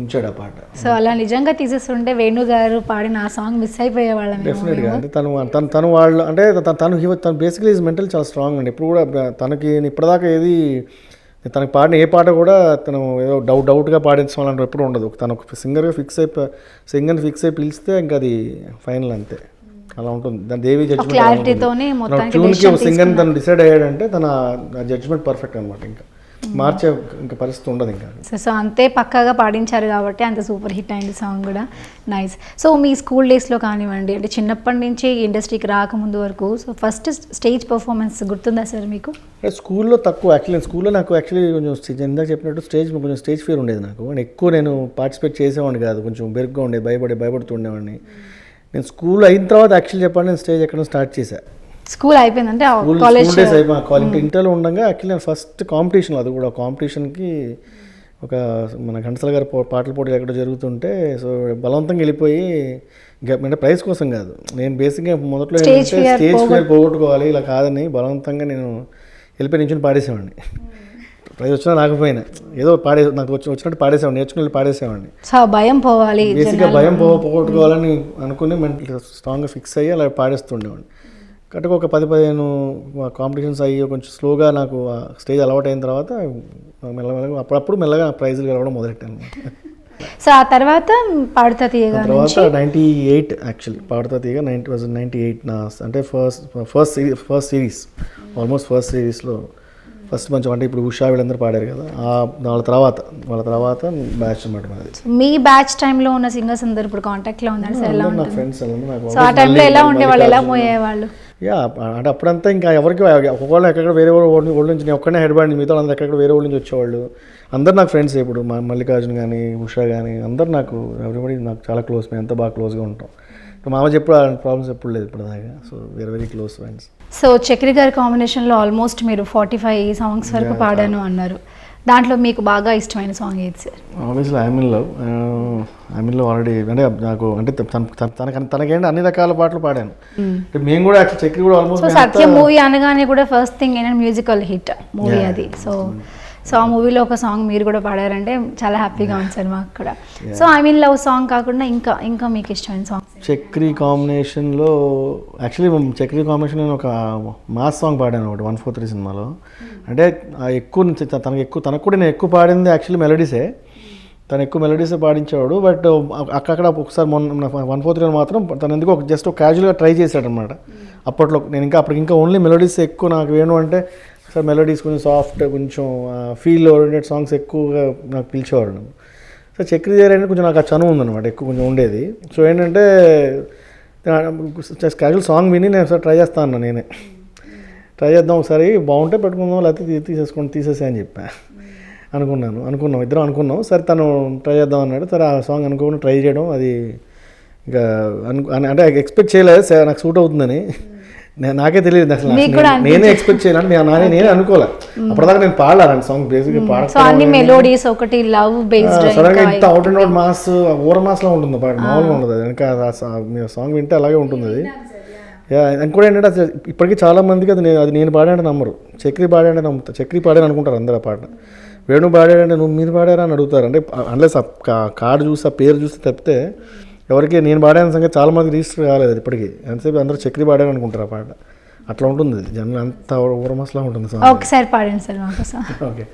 ఉంచాడు ఆ పాట. సో అలా నిజంగా తీసేస్తుంటే వేణు గారు పాడిన ఆ సాంగ్ మిస్ అయిపోయేవాళ్ళం డెఫినెట్గా. అంటే తను వాళ్ళు అంటే తను బేసికలీ ఈజ్ మెంటల్ చాలా స్ట్రాంగ్ అండి. ఇప్పుడు కూడా తనకి ఇప్పటిదాకా ఏది తనకు పాడిన ఏ పాట కూడా తను ఏదో డౌట్గా పాడించాలంటే ఎప్పుడు ఉండదు. తను ఒక సింగర్ని ఫిక్స్ అయి పిలిస్తే ఇంకా అది ఫైనల్ అంతే, అలా ఉంటుంది. దాని దేవి జడ్జ్మెంట్ ట్యూన్కి ఒక సింగర్ని తను డిసైడ్ అయ్యాడంటే తన జడ్జ్మెంట్ పర్ఫెక్ట్ అనమాట, ఇంకా మార్చే ఇంకా పరిస్థితి ఉండదు ఇంకా. సో అంతే పక్కాగా పాడించారు కాబట్టి అంత సూపర్ హిట్ అయింది సాంగ్ కూడా. నైస్. సో మీ స్కూల్ డేస్లో కానివ్వండి, అంటే చిన్నప్పటి నుంచి ఇండస్ట్రీకి రాకముందు వరకు, సో ఫస్ట్ స్టేజ్ పర్ఫార్మెన్స్ గుర్తుందా సార్ మీకు? స్కూల్లో తక్కువ యాక్చువల్లీ. స్కూల్లో నాకు యాక్చువల్లీ కొంచెం ఇందాక చెప్పినట్టు కొంచెం స్టేజ్ ఫియర్ ఉండేది నాకు. అండ్ ఎక్కువ నేను పార్టిసిపేట్ చేసేవాడిని కాదు, కొంచెం బెరుగ్గా ఉండేది, భయపడుతూ ఉండేవాడిని. నేను స్కూల్ అయిన తర్వాత యాక్చువల్లీ చెప్పండి నేను స్టేజ్ ఎక్కడం స్టార్ట్ చేశాను. స్కూల్ అయిపోయిందంటే కాలేజ్ డేస్ అయిపోయి ఇంటర్లో ఉండగా యాక్చువల్లీ నేను ఫస్ట్ కాంపిటీషన్, అది కూడా కాంపిటీషన్కి ఒక మన ఘంటసాల గారి పాటల పోటీ ఎక్కడ జరుగుతుంటే, సో బలవంతంగా వెళ్ళిపోయి అంటే ప్రైజ్ కోసం కాదు, నేను బేసిక్గా మొదట్లో స్టేజ్ ఫియర్ పోగొట్టుకోవాలి ఇలా కాదని బలవంతంగా నేను వెళ్ళిపోయి నించుని పాడేసేవాడిని. ప్రైజ్ వచ్చినా రాకపోయినా ఏదో నాకు వచ్చినట్టు పాడేసేవాడిని, నేర్చుకుని పాడేసేవాడిని. భయం పోవాలి, బేసిక్గా భయం పోగొట్టుకోవాలని అనుకుని మెంటల్ స్ట్రాంగ్గా ఫిక్స్ అయ్యి అలా పాడేస్తుండేవాడిని. కరెక్ట్గా ఒక 10-15 కాంపిటీషన్స్ అయ్యి కొంచెం స్లోగా నాకు స్టేజ్ అలవాటు అయిన తర్వాత మెల్లమెల్లగా అప్పుడప్పుడు మెల్లగా ప్రైజులు గెలవడం మొదలెట్టాను. సో ఆ తర్వాత పాడుతా తీయగా తర్వాత 98 యాక్చువల్లీ పాడుతా తీయగా 98 నా అంటే ఫస్ట్ సిరీస్ ఆల్మోస్ట్ ఫస్ట్ సిరీస్లో ఫస్ట్ మంచి అంటే ఇప్పుడు ఉషా వీళ్ళందరూ పాడారు కదా వాళ్ళ తర్వాత బ్యాచ్ అనమాట మాది. మీ బ్యాచ్ టైంలో ఉన్న సింగర్స్ అందరు ఇప్పుడు కాంటాక్ట్లో ఉన్నారు సార్? ఎలా నా ఫ్రెండ్స్ సో ఆ టైంలో ఎలా ఉండేవాళ్ళు, ఎలా పోయేవాళ్ళు? యా అంటే అప్పుడంతా ఇంకా ఎవరికి ఒకవేళ ఎక్కడ వేరే ఊళ్ళ నుంచి నేను ఒక్కనే హెడ్ బాండ్, మిగతా అందరూ ఎక్కడ వేరే ఊళ్ళ నుంచి వచ్చేవాళ్ళు. అందరు నాకు ఫ్రెండ్స్. ఇప్పుడు మల్లికార్జున్ కానీ ఉషా కానీ అందరు నాకు ఎవ్రీబడి నాకు చాలా క్లోజ్. మేము ఎంత బాగా క్లోజ్గా ఉంటాం. ఇప్పుడు మామ ఎప్పుడు ప్రాబ్లమ్స్ ఎప్పుడు లేదు ఇప్పటిదాకా. So we are very close friends. So Chakri garu కాంబినేషన్లో ఆల్మోస్ట్ మీరు 45 సాంగ్స్ వరకు పాడాను అన్నారు. దాంట్లో మీకు బాగా ఇష్టమైన సాంగ్ ఏది sir? Obviously I'm in love already. అంటే నాకు అంటే తనకేంటి అన్ని రకాల పాటలు పాడాను. మేము కూడా యాక్చువల్ చక్రి కూడా ఆల్మోస్ట్. సో సత్య మూవీ అనగానే కూడా ఫస్ట్ థింగ్ ఏంటంటే మ్యూజికల్ హిట్ మూవీ అది. సో ఆ మూవీలో ఒక సాంగ్ మీరు కూడా పాడారంటే చాలా హ్యాపీగా ఉంది సార్ మాకు కూడా. So I mean love song కాకుండా ఇంకా మీకు ఇష్టమైన సాంగ్? చక్రి కాంబినేషన్లో యాక్చువల్లీ చక్రి కాంబినేషన్లో నేను ఒక మాస్ సాంగ్ పాడాను ఒకటి 143 సినిమాలో. అంటే తనకు కూడా నేను ఎక్కువ పాడింది యాక్చువల్లీ మెలడీసే. తను ఎక్కువ మెలడీసే పాడించేవాడు. బట్ అక్కడ ఒకసారి మొన్న 143 మాత్రం తను ఎందుకు జస్ట్ ఒక క్యాజువల్గా ట్రై చేశాడనమాట. అప్పట్లో నేను అప్పటికి ఓన్లీ మెలడీస్ ఎక్కువ నాకు వేణు అంటే సార్ మెలోడీస్ కొంచెం సాఫ్ట్, కొంచెం ఫీల్ ఓరియంటెడ్ సాంగ్స్ ఎక్కువగా నాకు పిలిచేవాడు. సో చక్రి దగ్గర అంటే కొంచెం నాకు ఆ చనువు ఉందన్నమాట, ఎక్కువ కొంచెం ఉండేది. సో ఏంటంటే జస్ట్ క్యాజువల్ సాంగ్ విని నేను ఒకసారి ట్రై చేస్తాను అన్న, నేనే ట్రై చేద్దాం ఒకసారి, బాగుంటే పెట్టుకుందాం, లేకపోతే తీసేసే అని చెప్పా. అనుకున్నాం ఇద్దరం అనుకున్నాం. సరే తను ట్రై చేద్దాం అన్నాడు. సరే ఆ సాంగ్ అనుకోకుండా ట్రై చేయడం, అది ఇంకా అంటే ఎక్స్పెక్ట్ చేయలేదు నాకు సూట్ అవుతుందని. నాకే తెలియదు అసలు, నేనే ఎక్స్పెక్ట్ చేయాలని నేనే అనుకోలే. అప్పటిదాకా నేను పాడాను సాంగ్ బేసిక్గా సడన్గా ఇంత అవుట్ అండ్ అవుట్ మాస్ ఊర మాస్లో ఉంటుంది పాట, మామూలుగా ఉండదు అది. ఇంకా సాంగ్ వింటే అలాగే ఉంటుంది అది. ఇంకోటి ఏంటంటే అసలు ఇప్పటికీ చాలా మందికి అది నేను పాడానంటే నమ్మరు. చక్రి పాడానంటే నమ్ముతారు, చక్రి పాడాను అనుకుంటారు అందరు ఆ పాట. వేణు పాడాడంటే మీరు పాడారా అని అడుగుతారు. అంటే అన్లెస్ కార్డు చూసి ఆ పేరు చూస్తే తప్పితే ఎవరికి నేను పాడాన సంగతి చాలా మందికి రిజిస్టర్ కాలేదు ఇప్పటికీ. ఎంతసేపు అందరూ చక్రి పాడాను అనుకుంటారు ఆ పాట. అట్లా ఉంటుంది జనం, అంత ఊరమస్లా ఉంటుంది సాంగ్. ఒకసారి పాడండి సార్ మాకు. ఓకే.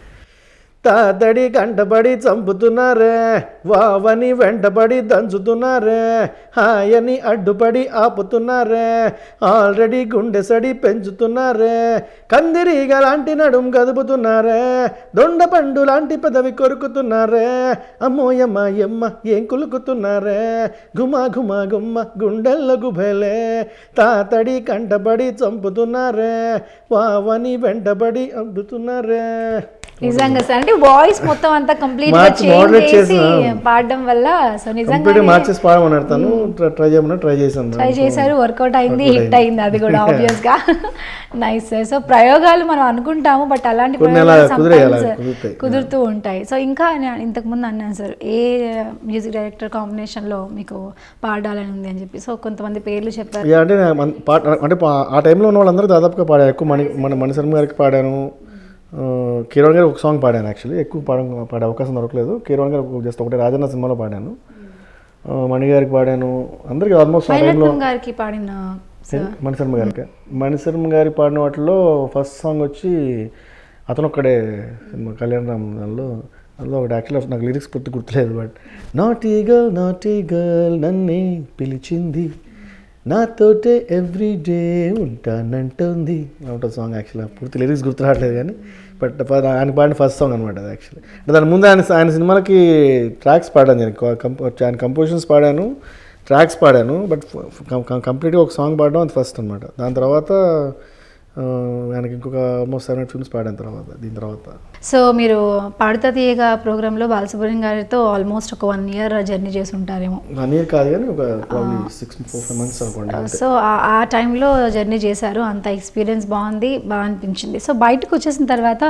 తాతడి కంటపడి చంపుతున్నారే, వావని వెంటపడి దంచుతున్నారే, హాయని అడ్డుపడి ఆపుతున్నారే, ఆల్రెడీ గుండెసడి పెంచుతున్నారే, కందిరీగ లాంటి నడుం కదుపుతున్నారే, దొండపండు లాంటి పెదవి కొరుకుతున్నారే, అమ్మోయమ్మ ఎమ్మ ఏం కులుకుతున్నారే, గుమా గుమా గుమ్మ గుండెల్ల గుబెలే, తాతడి కంటపడి చంపుతున్నారే, వావని వెంటపడి అడ్డుతున్నారే. నిజంగా సార్, అంటే వాయిస్ మొత్తం అంతా కంప్లీట్ గా చేంజ్ చేసి పాడడం వల్ల సో నిజంగా మార్చేసి పాడమన్నారు. తను ట్రై చేశారు, వర్కౌట్ అయింది, హిట్ అయింది అది కూడా ఆబ్వియస్ గా. Nice sir. సో ప్రయోగాలు మనం అనుకుంటాము, బట్ అలాంటి కుదురుతూ ఉంటాయి. సో ఇంకా ఇంతకు ముందు అన్నాను సార్, ఏ మ్యూజిక్ డైరెక్టర్ కాంబినేషన్ లో మీకు పాడాలని ఉంది అని చెప్పి. సో కొంతమంది పేర్లు చెప్పారు. అంటే ఆ టైంలో ఉన్న వాళ్ళందరూ దాదాపుగా పాడారు. ఎక్కువ మణిశర్మ గారికి పాడాను, కీరవాణి గారు ఒక సాంగ్ పాడాను. యాక్చువల్లీ ఎక్కువ పాడే అవకాశం దొరకలేదు. కీరవాణి గారు జస్ట్ ఒకటి రాజన్న సినిమాలో పాడాను, మణి గారికి పాడాను, అందరికి ఆల్మోస్ట్ ఆ టైంలో. మణిశర్మ గారికి పాడిన వాటిలో ఫస్ట్ సాంగ్ వచ్చి అతను ఒక్కడే సినిమా కళ్యాణ రామ్ దానిలో, అందులో ఒకటి యాక్చువల్లీ నాకు లిరిక్స్ గుర్తులేదు. బట్ నాటీ గర్ల్ నన్నే పిలిచింది, నాతోటే ఎవ్రీడే ఉంటానంటుంది ఉంటుంది సాంగ్. యాక్చువల్లీ పూర్తి లిరిక్స్ గుర్తు రావట్లేదు కానీ, బట్ ఆయన పాడిన ఫస్ట్ సాంగ్ అనమాట అది. యాక్చువల్లీ అంటే దాని ముందు ఆయన సినిమాలకి ట్రాక్స్ పాడాను నేను, ఆయన కంపోజిషన్స్ పాడాను, ట్రాక్స్ పాడాను, బట్ కంప్లీట్గా ఒక సాంగ్ పాడడం అది ఫస్ట్ అనమాట. దాని తర్వాత ఆయనకి ఇంకొక ఆల్మోస్ట్ 7 ఫిల్మ్స్ పాడిన తర్వాత దీని తర్వాత. సో మీరు పాడుతా తీయగా ప్రోగ్రాంలో బాలసుబ్రహ్మణ్యం గారితో ఆల్మోస్ట్ ఒక 1 year జర్నీ చేసి ఉంటారేమో. 1 year కాదు కానీ ఒక 6-4 months అనుకోండి. సో ఆ టైంలో జర్నీ చేశారు, అంత ఎక్స్పీరియన్స్ బాగా అనిపించింది. సో బయటకు వచ్చేసిన తర్వాత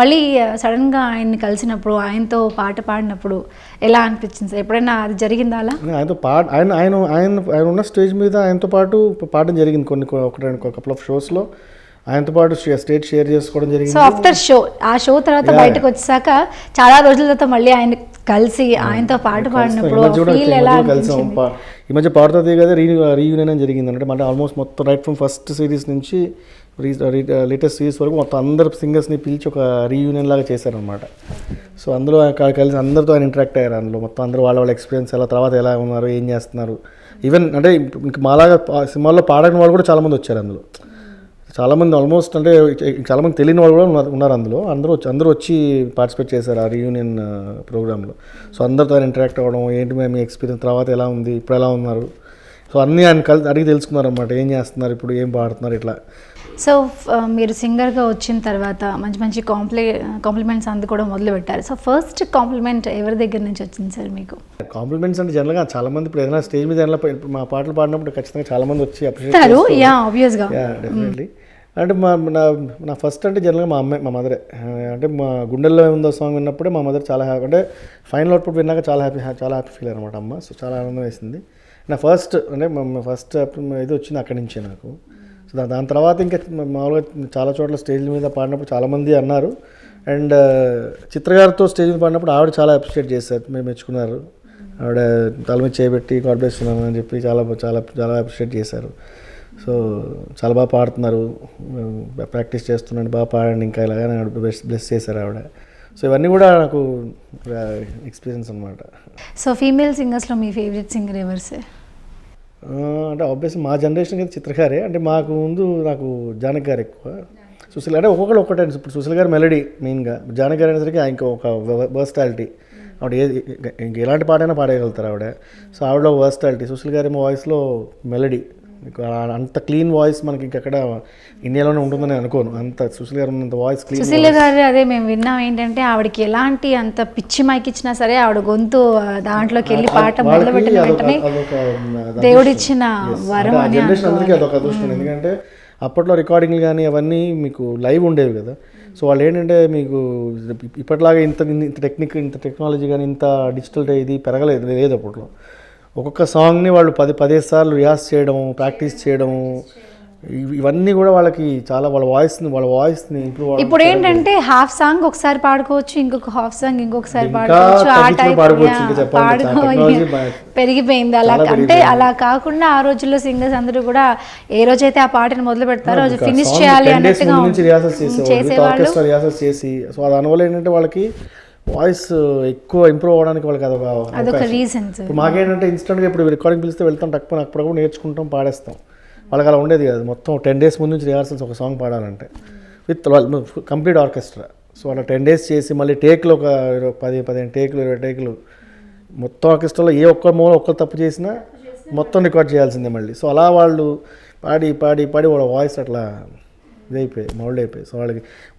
మళ్ళీ సడన్గా ఆయన్ని కలిసినప్పుడు, ఆయనతో పాట పాడినప్పుడు ఎలా అనిపించింది సార్? ఎప్పుడైనా అది జరిగిందా అలా? ఆయనతో ఆయన ఉన్న స్టేజ్ మీద ఆయనతో పాటు పాడడం జరిగింది ఒక కపుల్ ఆఫ్ షోస్లో. ఆయనతో పాటు స్టేజ్ షేర్ చేసుకోవడం జరిగింది. సో ఆఫ్టర్ ఆ షో తర్వాత బయటకు వచ్చాక చాలా రోజుల తర్వాత మళ్ళీ ఆయన కలిసి ఆయనతో పాట పాడినప్పుడు ఈ మధ్య పాడుతుంది కదా రీయూనియన్ జరిగింది అంటే. అంటే ఆల్మోస్ట్ మొత్తం రైట్ ఫ్రమ్ ఫస్ట్ సిరీస్ నుంచి లేటెస్ట్ సిరీస్ వరకు మొత్తం అందరు సింగర్స్ని పిలిచి ఒక రీయూనియన్ లాగా చేశారనమాట. సో అందులో కలిసి అందరితో ఆయన ఇంటరాక్ట్ అయ్యారు. అందులో మొత్తం అందరూ వాళ్ళ ఎక్స్పీరియన్స్ ఎలా, తర్వాత ఎలా ఉన్నారు, ఏం చేస్తున్నారు. ఈవెన్ అంటే ఇంకా మాలాగా సినిమాల్లో పాడని వాళ్ళు కూడా చాలామంది వచ్చారు అందులో. చాలామంది ఆల్మోస్ట్ అంటే చాలామంది తెలియని వాళ్ళు కూడా ఉన్నారు అందులో. అందరూ వచ్చి పార్టిసిపేట్ చేశారు ఆ రీయూనియన్ ప్రోగ్రాంలో. సో అందరితో ఇంటరాక్ట్ అవ్వడం, ఏంటి మీ ఎక్స్పీరియన్స్, తర్వాత ఎలా ఉంది, ఇప్పుడు ఎలా ఉన్నారు, సో అన్నీ ఆయన అడిగి తెలుసుకున్నారు అనమాట. ఏం చేస్తున్నారు ఇప్పుడు, ఏం పాడుతున్నారు ఇట్లా. సో మీరు సింగర్గా వచ్చిన తర్వాత మంచి మంచి కాంప్లిమెంట్స్ అందుకోవడం మొదలుపెట్టారు. సో ఫస్ట్ కాంప్లిమెంట్ ఎవరి దగ్గర నుంచి వచ్చింది సార్ మీకు? కాంప్లిమెంట్స్ అంటే జనరల్గా చాలామంది ఇప్పుడు ఏదైనా స్టేజ్ మీద మా పాటలు పాడినప్పుడు ఖచ్చితంగా చాలామంది వచ్చి అప్రిషియేట్ డెఫినెట్లీ. అంటే నా ఫస్ట్ అంటే జనరల్గా మా మదరే. అంటే మా గుండెల్లో ఉందో సాంగ్ విన్నప్పుడే మా మదర్ చాలా హ్యాపీ, అంటే ఫైనల్ అవుట్పుట్ విన్నాక చాలా హ్యాపీ ఫీల్ అనమాట అమ్మ. సో చాలా ఆనందం వేసింది. నా ఫస్ట్ అంటే ఫస్ట్ ఇది వచ్చింది అక్కడి నుంచే నాకు. సో దాని తర్వాత ఇంకా మామూలుగా చాలా చోట్ల స్టేజ్ల మీద పాడినప్పుడు చాలామంది అన్నారు. అండ్ చిత్ర గారితో స్టేజ్ మీద పాడినప్పుడు ఆవిడ చాలా అప్రిషియేట్ చేశారు, మేము మెచ్చుకున్నారు. ఆవిడ తల మీద చేయబెట్టి గాడ్ బ్లెస్ యు అని చెప్పి చాలా చాలా చాలా అప్రిషియేట్ చేశారు. సో చాలా బాగా పాడుతున్నారు, ప్రాక్టీస్ చేస్తున్నాను, బాగా పాడండి ఇంకా ఇలాగా బ్లెస్ చేశారు ఆవిడ. సో ఇవన్నీ కూడా నాకు ఎక్స్పీరియన్స్ అనమాట. సో ఫీమేల్ సింగర్స్లో మీ ఫేవరెట్ సింగర్ ఎవరు సార్? అంటే ఆబ్వియస్లీ మా జనరేషన్ అయితే చిత్రగారే. అంటే మాకు ముందు నాకు జానకి గారు ఎక్కువ, సుశీల్ అంటే ఒక్కొక్కరు ఒక్కటే. ఇప్పుడు సుశీల్ గారు మెలడీ మెయిన్గా, జానకి గారు అనేసరికి ఇంకా ఒక వర్స్టాలిటీ. ఆవిడ ఇంక ఎలాంటి పాటైనా పాడేయగలుగుతారు ఆవిడ. సో ఆవిడ ఒక వర్స్టాలిటీ. సుశీల్ గారి వాయిస్లో మెలడీ, అంత క్లీన్ వాయిస్ మనకి ఇంకెక్కడ ఇండియాలోనే ఉంటుందని అనుకోను. అంత సుశీల్ గారు ఉన్నంత వాయిస్ క్లీన్. సుశీల్ గారు అదే మేము విన్నాం ఏంటంటే ఆవిడకి ఎలాంటి అంత పిచ్చి మైక్ ఇచ్చినా సరే ఆవిడ గొంతు దాంట్లోకి వెళ్ళి పాట మొదలుపెట్టిన వెంటనే దేవుడిచ్చిన వరం అని జనరేషన్ అందరికీ అదొక అదృష్టం. ఎందుకంటే అప్పట్లో రికార్డింగ్లు కానీ అవన్నీ మీకు లైవ్ ఉండేవి కదా. సో వాళ్ళు ఏంటంటే మీకు ఇప్పటిలాగా ఇంత టెక్నాలజీ కానీ ఇంత డిజిటల్ ఇది పెరగలేదు, లేదు అప్పట్లో. ఒక్కొక్క సాంగ్ని వాళ్ళు 10 సార్లు రియాజ్ చేయడం, ప్రాక్టీస్ చేయడం, ఇవన్నీ కూడా వాళ్ళకి చాలా వాళ్ళ వాయిస్ని ఇంప్రూవ్. ఇప్పుడు ఏంటంటే హాఫ్ సాంగ్ ఒకసారి పాడుకోవచ్చు, ఇంకొక హాఫ్ సాంగ్ ఇంకొకసారి పాడుకోవచ్చు, ఆ టైప్ పెరిగిపోయింది. అలా అంటే అలా కాకుండా ఆ రోజుల్లో సింగర్స్ అందరూ కూడా ఏ రోజైతే ఆ పాటను మొదలు పెడతారో రోజు ఫినిష్ చేయాలి అన్నట్టుగా చేసేవాళ్ళు చేసి. సో దానివల్ల ఏంటంటే వాళ్ళకి వాయిస్ ఎక్కువ ఇంప్రూవ్ అవ్వడానికి వాళ్ళకి అదొక రీజన్. ఇప్పుడు మాకేంటంటే ఇన్స్టెంట్గా ఇప్పుడు రికార్డింగ్ పిలిస్తే వెళ్తాం, తక్కువ అప్పుడప్పుడు నేర్చుకుంటాం, పాడేస్తాం. వాళ్ళకి అలా ఉండేది కాదు. మొత్తం 10 days ముందు నుంచి రిహార్సల్స్ ఒక సాంగ్ పాడాలంటే విత్ కంప్లీట్ ఆర్కెస్ట్రా. సో అలా 10 days చేసి మళ్ళీ టేక్లు ఒక 15 టేకులు 20 టేకులు మొత్తం ఆర్కెస్ట్రాలో ఏ ఒక్క మూల ఒక్కరు తప్పు చేసినా మొత్తం రికార్డ్ చేయాల్సిందే మళ్ళీ. సో అలా వాళ్ళు పాడి వాళ్ళ వాయిస్ అట్లా ఇదైపోయి మౌల్డ్ అయిపోయి. సో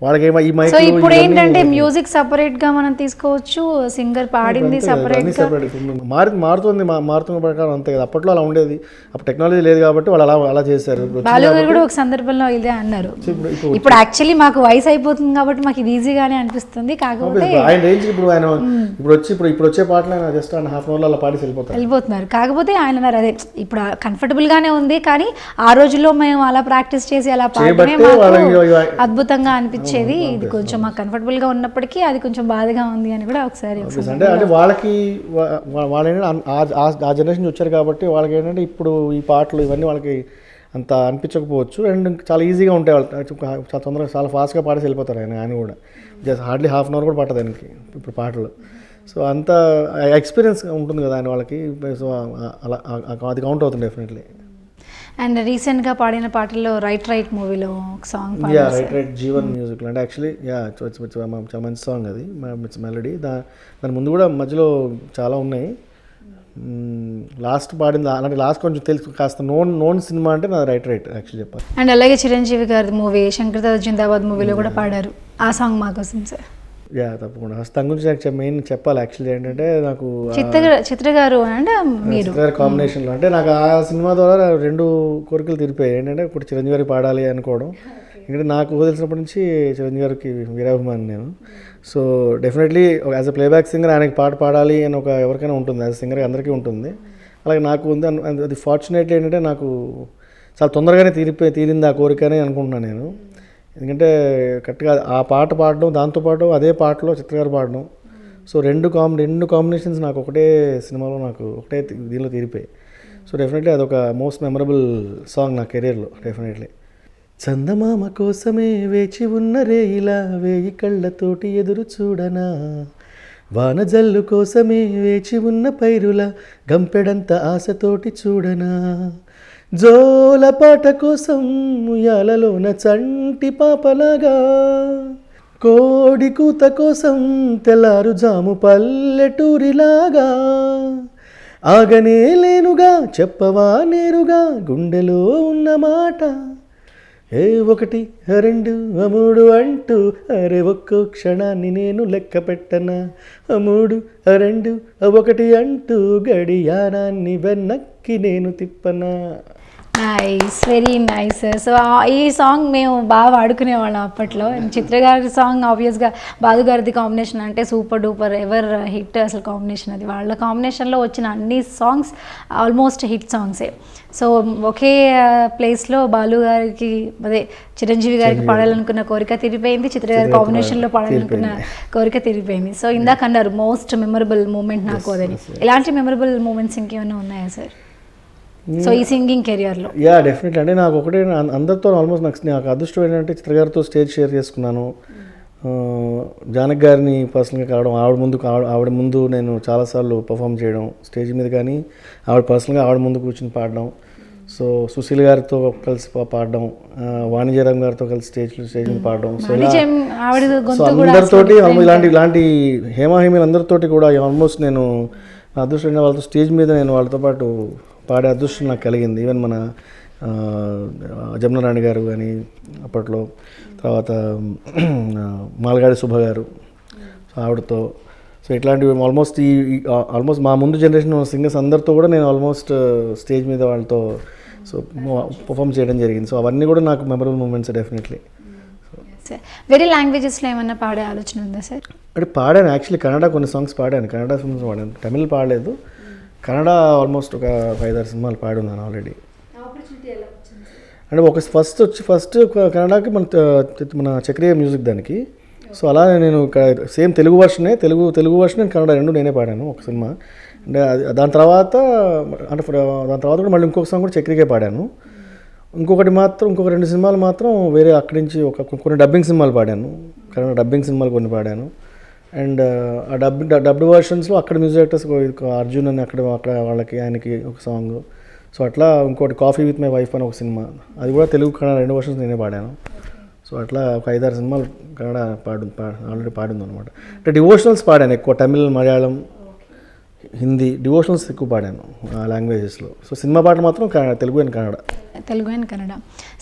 వాళ్ళకి ఏమో ఈ మైక్. సో ఇప్పుడు ఏంటంటే మ్యూజిక్ సపరేట్ గా మనం తీసుకోవచ్చు, సింగర్ పాడింది సపరేట్ మారుతున్న ప్రకారం అంతే కదా. అప్పట్లో అలా ఉండేది, అప్పుడు టెక్నాలజీ లేదు కాబట్టి వాళ్ళు అలా చేశారు. బాలు గారు కూడా ఒక సందర్భంలో ఇదే అన్నారు. ఇప్పుడు యాక్చువల్లీ మాకు వయసు అయిపోతుంది కాబట్టి మాకు ఇది ఈజీగానే అనిపిస్తుంది. కాకపోతే ఆయన రేంజ్ ఇప్పుడు ఆయన ఇప్పుడు వచ్చే పాటలు ఆయన జస్ట్ ఆయన హాఫ్ అవర్లో అలా పాడి వెళ్ళిపోతున్నారు. కాకపోతే ఆయన అన్నారు అదే ఇప్పుడు కంఫర్టబుల్ గానే ఉంది, కానీ ఆ రోజుల్లో మేము అలా ప్రాక్టీస్ చేసి అలా పాడమే అద్భుతంగా అనిపించేది. ఇది కొంచెం మాకు కంఫర్టబుల్ గా ఉన్నప్పటికీ అది కొంచెం బాధగా ఉంది అని కూడా ఒకసారి అంటే వాళ్ళకి వాళ్ళు ఆ జనరేషన్ వచ్చారు కాబట్టి వాళ్ళకి ఏంటంటే ఇప్పుడు ఈ పాటలు ఇవన్నీ వాళ్ళకి అంత అనిపించకపోవచ్చు. అండ్ చాలా ఈజీగా ఉంటాయి వాళ్ళు, చాలా తొందరగా చాలా ఫాస్ట్గా పాడేసి వెళ్ళిపోతారు ఆయన కూడా. Just hardly half an hour కూడా పట్టదు ఆయనకి ఇప్పుడు పాటలు. సో అంత ఎక్స్పీరియన్స్ ఉంటుంది కదా ఆయన వాళ్ళకి. సో అలా అది కౌంట్ అవుతుంది డెఫినెట్లీ. అండ్ రీసెంట్గా పాడిన పాటల్లో రైట్ మూవీలో ఒక సాంగ్ రైట్ జీవన్ మ్యూజిక్లో అంటే యాక్చువల్లీ చాలా మంచి సాంగ్ అది, ఇట్స్ మెలడీ. దాని ముందు కూడా మధ్యలో చాలా ఉన్నాయి. లాస్ట్ పాడింది అలాంటి లాస్ట్ కొంచెం తెలుసు కాస్త నోన్ సినిమా అంటే నా రైట్ యాక్చువల్లీ చెప్పాలి. అండ్ అలాగే చిరంజీవి గారి మూవీ శంకర్ జిందాబాద్ మూవీలో కూడా పాడారు. ఆ సాంగ్ మాకోసం సార్. తప్పకుండా దాని గురించి మెయిన్ చెప్పాలి. యాక్చువల్లీ ఏంటంటే నాకు చిత్ర గారు అంటే మీరు కాంబినేషన్లో అంటే నాకు ఆ సినిమా ద్వారా 2 కోరికలు తీరిపోయాయి. ఏంటంటే ఇప్పుడు చిరంజీవి గారికి పాడాలి అనుకోవడం, ఎందుకంటే నాకు తెలిసినప్పటి నుంచి చిరంజీవి గారికి వీరాభిమాని నేను. So definitely as a playback singer ఆయనకి పాట పాడాలి అని ఎవరికైనా ఉంటుంది, యాజ్ సింగర్ అందరికీ ఉంటుంది. అలాగే నాకు ఉంది. అది ఫార్చునేట్లీ ఏంటంటే నాకు చాలా తొందరగానే తీరింది ఆ కోరిక అని అనుకుంటున్నాను నేను. ఎందుకంటే కరెక్ట్గా ఆ పాట పాడడం, దాంతోపాటు అదే పాటలో చిత్రగారు పాడడం, సో రెండు కాంబినేషన్స్ నాకు ఒకటే సినిమాలో నాకు ఒకటే దీనిలో తీరిపోయాయి. సో డెఫినెట్లీ అదొక మోస్ట్ మెమరబుల్ సాంగ్ నా కెరీర్లో డెఫినెట్లీ. చందమామ కోసమే వేచి ఉన్న రేయిలా 1000 కళ్ళతోటి ఎదురు చూడనా, వానజల్లు కోసమే వేచి ఉన్న పైరులా గంపెడంత ఆశతోటి చూడనా, జోలపాట కోసం ఉయ్యాలలోన చంటి పాపలాగా, కోడి కూత కోసం తెల్లారుజాము పల్లెటూరిలాగా, ఆగనే లేనుగా చెప్పవా నేరుగా గుండెలో ఉన్న మాట, ఏ 1 2 3 అంటూ అరే ఒక్కో క్షణాన్ని నేను లెక్క పెట్టనా, 3 2 1 అంటూ గడియారాన్ని వెనక్కి నేను తిప్పనా. Nice, very nice. సో ఈ సాంగ్ మేము బాగా వాడుకునేవాళ్ళం అప్పట్లో. చిత్ర గారి సాంగ్ ఆబ్వియస్గా బాలు గారిది కాంబినేషన్ అంటే సూపర్ డూపర్ ఎవర్ హిట్ అసలు కాంబినేషన్ అది. వాళ్ళ కాంబినేషన్లో వచ్చిన అన్ని సాంగ్స్ ఆల్మోస్ట్ హిట్ సాంగ్సే. సో ఒకే ప్లేస్లో బాలు గారికి అదే చిరంజీవి గారికి పాడాలనుకున్న కోరిక తీరిపోయింది, చిత్ర గారి కాంబినేషన్లో పాడాలనుకున్న కోరిక తీరిపోయింది. సో ఇందాక అన్నారు మోస్ట్ మెమరబుల్ మూమెంట్ నాకు అదని. ఇలాంటి మెమరబుల్ మూమెంట్స్ ఇంకేమైనా ఉన్నాయా సార్ సో ఈ సింగింగ్ కెరియర్లో? Yeah definitely. అంటే నాకు ఒకటే అందరితో ఆల్మోస్ట్ నాకు అదృష్టం ఏంటంటే చిత్ర గారితో స్టేజ్ షేర్ చేసుకున్నాను. జానకి గారిని పర్సనల్గా కావడం, ఆవిడ ముందు నేను చాలాసార్లు పర్ఫామ్ చేయడం స్టేజ్ మీద, కానీ ఆవిడ పర్సనల్గా ఆవిడ ముందు కూర్చొని పాడడం. సో సుశీల్ గారితో కలిసి పాడడం, వాణిజ్యరామ్ గారితో కలిసి స్టేజ్ మీద పాడడం. సో అందరితోటి ఇలాంటి హేమాహేమీలు అందరితోటి కూడా ఆల్మోస్ట్ నేను అదృష్టం వాళ్ళతో స్టేజ్ మీద నేను వాళ్ళతో పాటు పాడే అదృష్టం నాకు కలిగింది. ఈవెన్ మన జమునారాణి గారు కానీ అప్పట్లో, తర్వాత మాల్గాడి శుభ గారు, సో ఆవిడతో, సో ఇట్లాంటివి ఆల్మోస్ట్ మా ముందు జనరేషన్ సింగర్స్ అందరితో కూడా నేను ఆల్మోస్ట్ స్టేజ్ మీద వాళ్ళతో సో పర్ఫామ్ చేయడం జరిగింది. సో అవన్నీ కూడా నాకు మెమరబుల్ మూమెంట్స్ డెఫినెట్లీ. వేరే లాంగ్వేజెస్లో ఏమన్నా పాడే ఆలోచన ఉందా సార్? అంటే పాడాను యాక్చువల్లీ, కన్నడ కొన్ని సాంగ్స్ పాడాను, కన్నడ సాంగ్స్ పాడాను, తమిళ్ పాడలేదు. కన్నడ ఆల్మోస్ట్ ఒక 5-6 సినిమాలు పాడున్నాను ఆల్రెడీ. అంటే ఫస్ట్ కన్నడకి మన చక్రీయ మ్యూజిక్ దానికి. సో అలా నేను సేమ్ తెలుగు వర్షన్ నేను కన్నడ 2 నేనే పాడాను ఒక సినిమా. అంటే దాని తర్వాత కూడా మళ్ళీ ఇంకొక సాంగ్ కూడా చక్రీకే పాడాను. ఇంకొక 2 సినిమాలు మాత్రం వేరే అక్కడి నుంచి కొన్ని డబ్బింగ్ సినిమాలు పాడాను, కన్నడ డబ్బింగ్ సినిమాలు కొన్ని పాడాను. అండ్ ఆ డబ్డ్ వర్షన్స్లో అక్కడ మ్యూజిక్ డైరెక్టర్స్ అర్జున్ అని అక్కడ ఆయనకి ఒక సాంగ్. సో అట్లా ఇంకోటి కాఫీ విత్ మై వైఫ్ అని ఒక సినిమా, అది కూడా తెలుగు కన్నడ 2 వర్షన్స్ నేనే పాడాను. సో అట్లా ఒక 5-6 సినిమాలు కన్నడ ఆల్రెడీ పాడింది అనమాట. అంటే డివోషనల్స్ పాడాను ఎక్కువ, తమిళ్, మలయాళం, హిందీ డివోషనల్స్ ఎక్కువ పాడాను ఆ లాంగ్వేజెస్లో. సో సినిమా పాటలు మాత్రం తెలుగు అండ్ కన్నడ.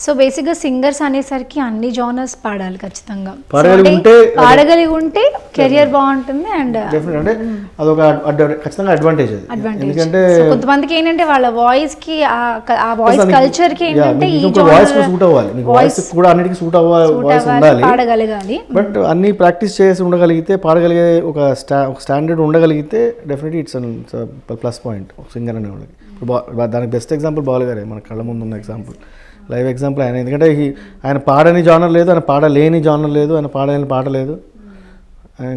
సో బేసిక్గా సింగర్స్ అనేసరికి అన్ని జానర్స్ పాడాలి ఖచ్చితంగా. పాడగలిగి ఉంటే కెరియర్ బాగుంటుంది. అండ్ అంటే అదొక ఖచ్చితంగా అడ్వాంటేజ్. ఎందుకంటే కొంతమందికి ఏంటంటే వాళ్ళ వాయిస్ కి ఆ వాయిస్ కల్చర్ కి ఏంటంటే ఈ వాయిస్ సూట్ అవ్వాలి, వాయిస్ కూడా అన్నిటికీ సూట్ అవ్వాలి, వాయిస్ ఉండాలి, పాడగలగాలి. బట్ అన్ని ప్రాక్టీస్ చేసి ఉండగలిగితే, పాడగలిగే ఒక స్టాండర్డ్ ఉండగలిగితే definitely it's plus point singer అనే వాళ్ళకి. దానికి బెస్ట్ ఎగ్జాంపుల్ బాలు గారే మన కళ్ళ ముందు ఉన్న ఎగ్జాంపుల్, లైవ్ ఎగ్జాంపుల్ ఆయన. ఎందుకంటే ఆయన పాడని జానర్ లేదు, ఆయన పాడలేని జానర్ లేదు, ఆయన పాడలేని పాట లేదు.